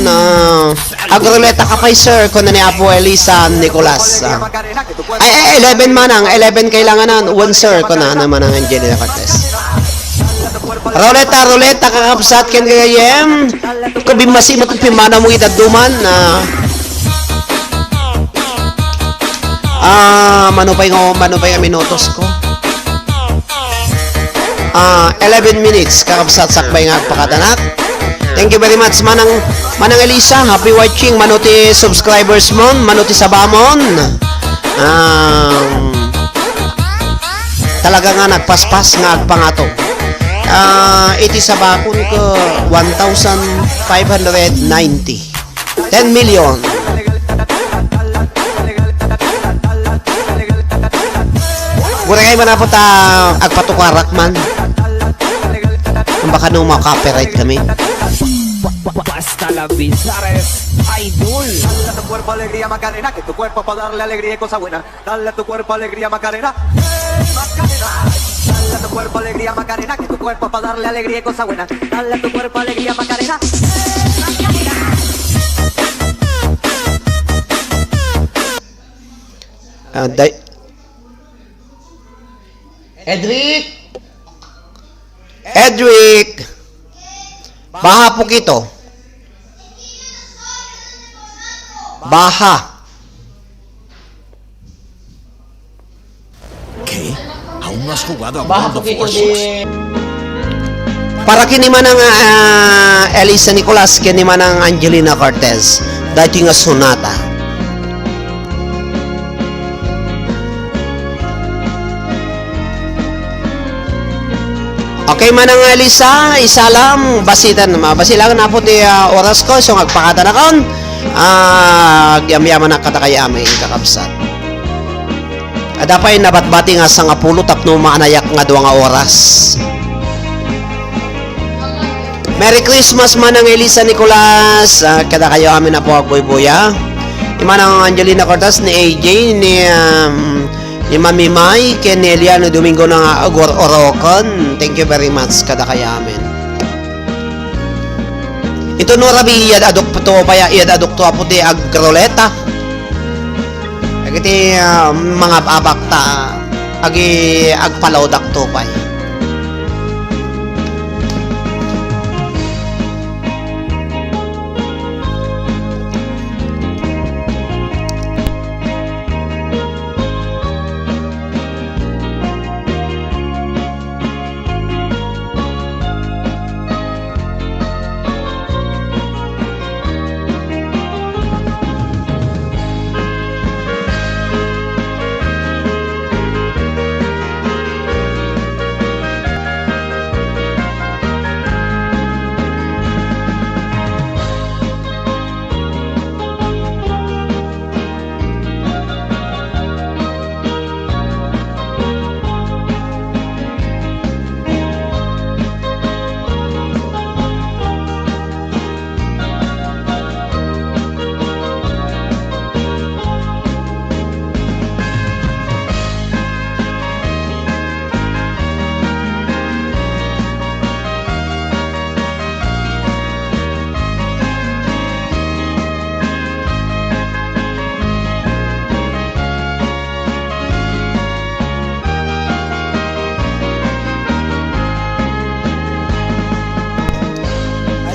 Agroleta ka pa sir kung na ni Apo Elisa Nicolas. Ay, 11 manang. 11 kailanganan. 1 sir kung na naman ang Angelina Cortez. Roleta kakapsat ken kagayem. Kung bimasi mo itong pimana mo itaduman na manupay nga minutos ko. 11 minutes kakapsat sakbay nga pagkatanak. Thank you very much Manang Elisa, happy watching manuti subscribers mon, manuti sabamon. Talaga nga nagpaspas nga agpangato. Iti sabakon ko 1,590. 10 million. Gura kayo manapot agpatukarak man. Kung baka nung makapiright kami. Basta la Pisares Idol. Dale a tu cuerpo alegría Macarena, que tu cuerpo para darle alegría y cosa buena. Dale a tu cuerpo alegría Macarena. Macarena. Dale a tu cuerpo alegría Macarena, que tu cuerpo para darle alegría y cosa buena. Dale a tu cuerpo alegría Macarena. Edric! Baha po kito. Baha. ¿Qué? ¿Aún no has jugado a Baha World po of kito Warships? para kini man ang Elisa Nicolas, kini man ang Angelina Cortez. Dati nga sonata. Okay man ang Elisa, isalam, basitan basilang na po di oras ko, so magpakata na kon. Gyam-yaman na katakayamay kakabsat. Adapay nabatbati nga sa nga pulo tapno maanayak nga 2 oras. Merry Christmas man ang Elisa Nicolas. Kada kayo amin na po agboy-boya. Iman ang Angelina Cortez ni AJ ni Mami May, Kenelia no Domingo na agor orokon. Thank you very much kada kaya amin. Ito no rabi iyad adok to paya iyad adok to aputi agroleta. Iti mga abakta agi agpalawdak tupay.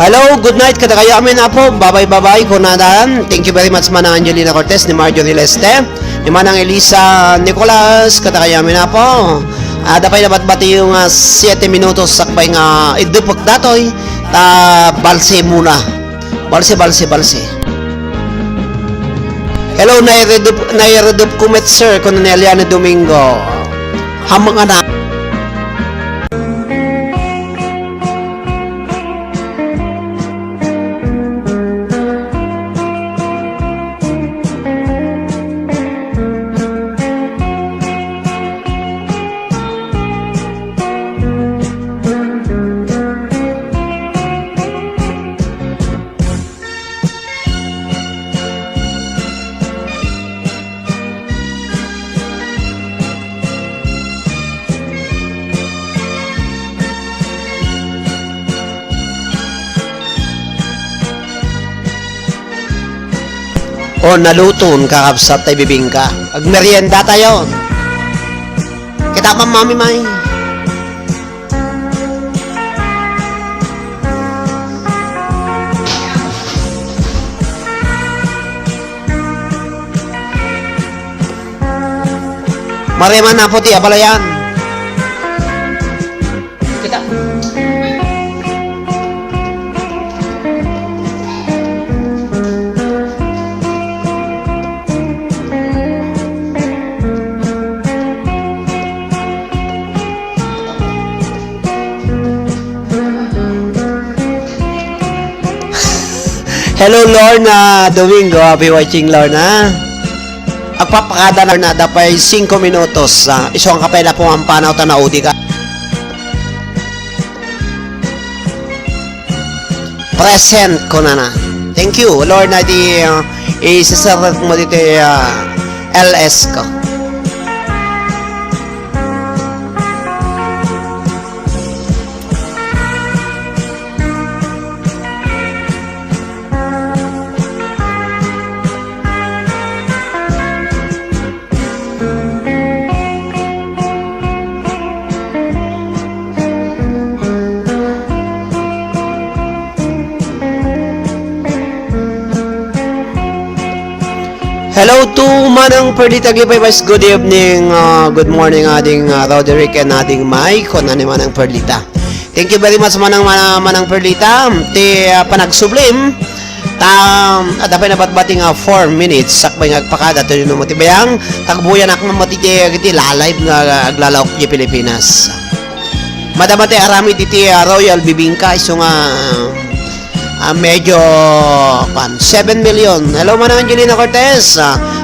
Hello, good night. Kada kayo amin na po. Bye-bye kunadan. Thank you very much manang Angelina Cortez, ni Marjorie Leste, ni manang Elisa Nicolas. Kada kayo amin na po. Dapay na batbati yung 7 minutos sakbay nga idupok datoy. Balse muna. Balse. Hello, nairedup kumet sir, kung Eliane Domingo. Hamang anak. O naluton kakabsat tayo bibingka. Agmerienda tayo. Kita pa mami may. Mariman na po ti apalayan. Kita. Hello Lorna Domingo, happy watching Lorna. Agpapakada na dapay 5 minutos. Isong kapay na po ang panaw tanaudi ka. Present ko na. Thank you Lorna di isasarat mo dito LS ko. Hello to Manang Perdita Gipay, good evening, good morning ading Roderick and ading Mike, kung ano Manang Perdita. Thank you very much Manang Perdita, ti panagsublim, dapat na batbating 4 minutes, sakbay ngagpakada, ito yung matibayang, tagbuyan ako ng matiti, lalive nga aglalawak di Pilipinas. Madamate arami diti Royal Bibingka, iso nga, medyo 7 million. Hello Manang Angelina Cortez.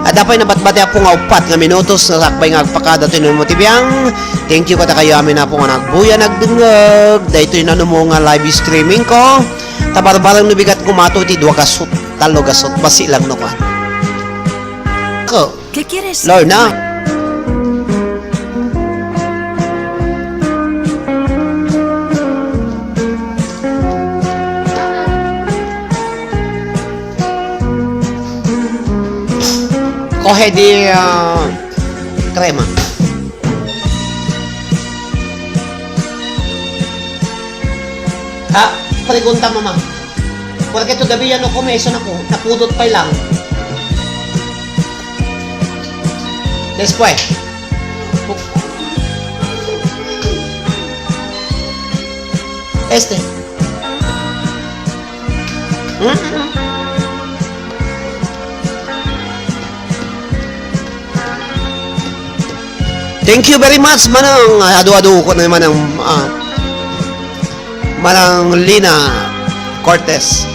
Dapat na batbati po nga 4 nga minutos na sakbay nga agpakada tinuno mo tibiyang. Thank you kata kayo amin na po nga nagbuya nagdungag. Dahito yung mo nga live streaming ko. Tabarbarang nubigat kumato ti 2 gasot, 3 gasot, basi lang no ka. Ako. Lord na. Okay, di crema. Pregunta mama. Porque todavía no come eso ako. Napudot pa lang. Después. Este. Thank you very much, Manang. Adu-adu ko na naman ang Manang Lina Cortez.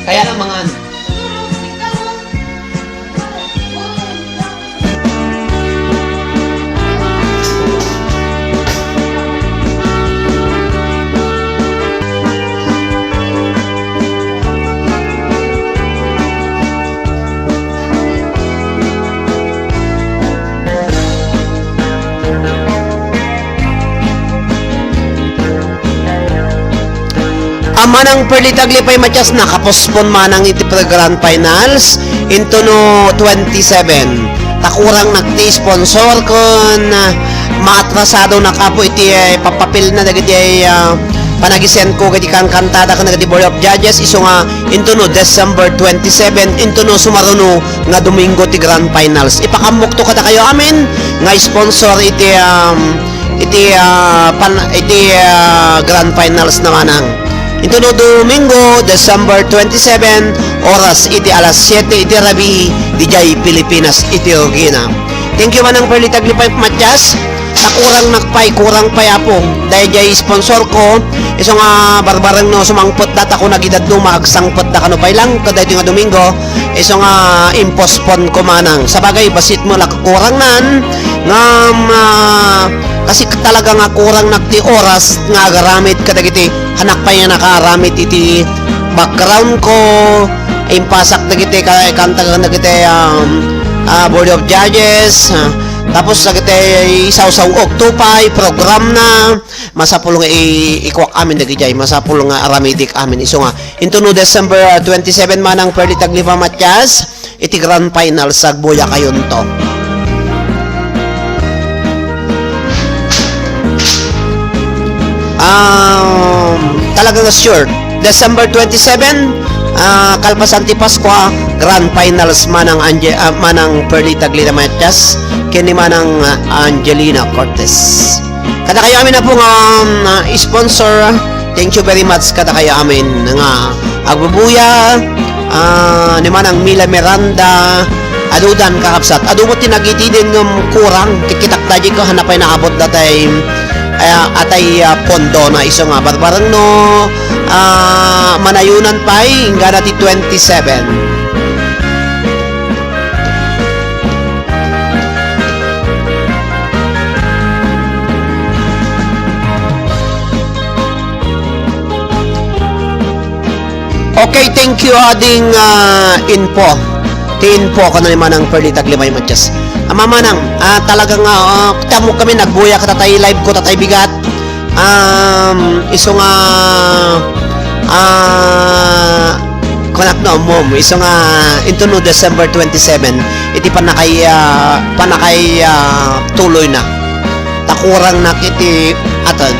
Kaya lang mga ano. Manang Perli Taglipay Matias nakapospon manang iti Grand Finals into no 27. Takurang nagti-sponsor kon maatrasado na kapo iti papapil na dagiti panagisen ko kiti kang kantada kan dagiti Board of Judges iso nga into no December 27 into no sumaruno nga Domingo ti Grand Finals. Ipakamukto kada kayo amin nga sponsor iti Grand Finals na manang. Ito no Domingo, December 27, oras iti alas 7 iti rabi, di jay Pilipinas iti Rugina. Thank you manang Perli Taglipay Matias. Kurang nakpay, kurang payapo. Dahil jay sponsor ko, iso nga barbarang no sumangpot data ko nagidad no maagsangpot da kano pay lang, kada ito nga Domingo, iso nga impospon ko manang. Sabagay, basit mo kurang nan, nga kasi talaga nga kurang nagti oras nga agaramit kadagiti hanak pa yan nakaramit iti background ko impasak dagiti kanta dagiti Board of Judges tapos dagiti isaw-saw oktupay program na masapulong ikuwak amin dagiti masapulong nga aramitik amin iso nga into no December 27 manang Perli Taglipay Matias iti Grand Final sa Agboya kayon to. Talagang sure December 27 Kalpasan ti Paskwa Grand Finals manang manang Perli Taglipay Matias kini manang Angelina Cortez. Kada kayo amin na po nga sponsor. Thank you very much kada kayo amin nga agbubuya ni manang Mila Miranda adudan kakapsat adu mo tinagiti din ng kurang tikitak taji ko hanapay naabot datay atay pondo na iso nga barbarang no manayunan pay nga nati 27. Okay, thank you ading info. Info ko na naman ang Perli Taglipay Matias. Mamanang, talagang tamo kami nagbuya ka tatay live ko tatay bigat. Iso nga konak no mom, iso nga into no December 27 iti panakay tuloy na. Takurang nakiti atan.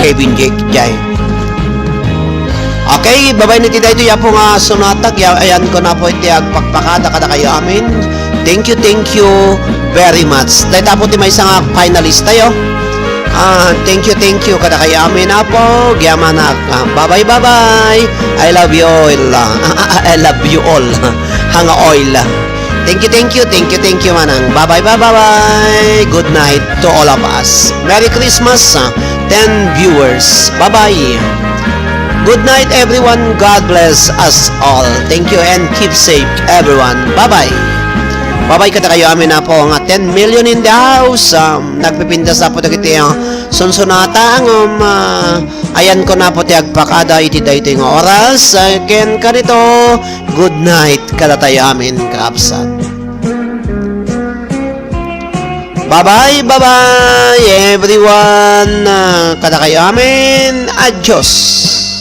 Kevin Jake Jai. Okay, babay na tita ito yapo nga sunatag. Ayan ko na po iti agpakpakada kada kayo amin. Thank you very much. Dahil tapo ti may isang finalist tayo. Thank you kada kayo amin na po. Gyaman bye bye. I love you all. I love you all. Hanga oil. Thank you manang. Bye bye. Good night to all of us. Merry Christmas. 10 viewers. Bye-bye. Good night, everyone. God bless us all. Thank you and keep safe, everyone. Bye-bye. Bye-bye kada kayo amin na po nga 10 million in the house. Nagpipindas na po na kiti sunsonata ang Ayan ko na po ti agpakada iti daytoy nga oras. Ken kanito, good night kada tayo amin kaapsat. Bye-bye everyone. Kada kayo amin. Adios.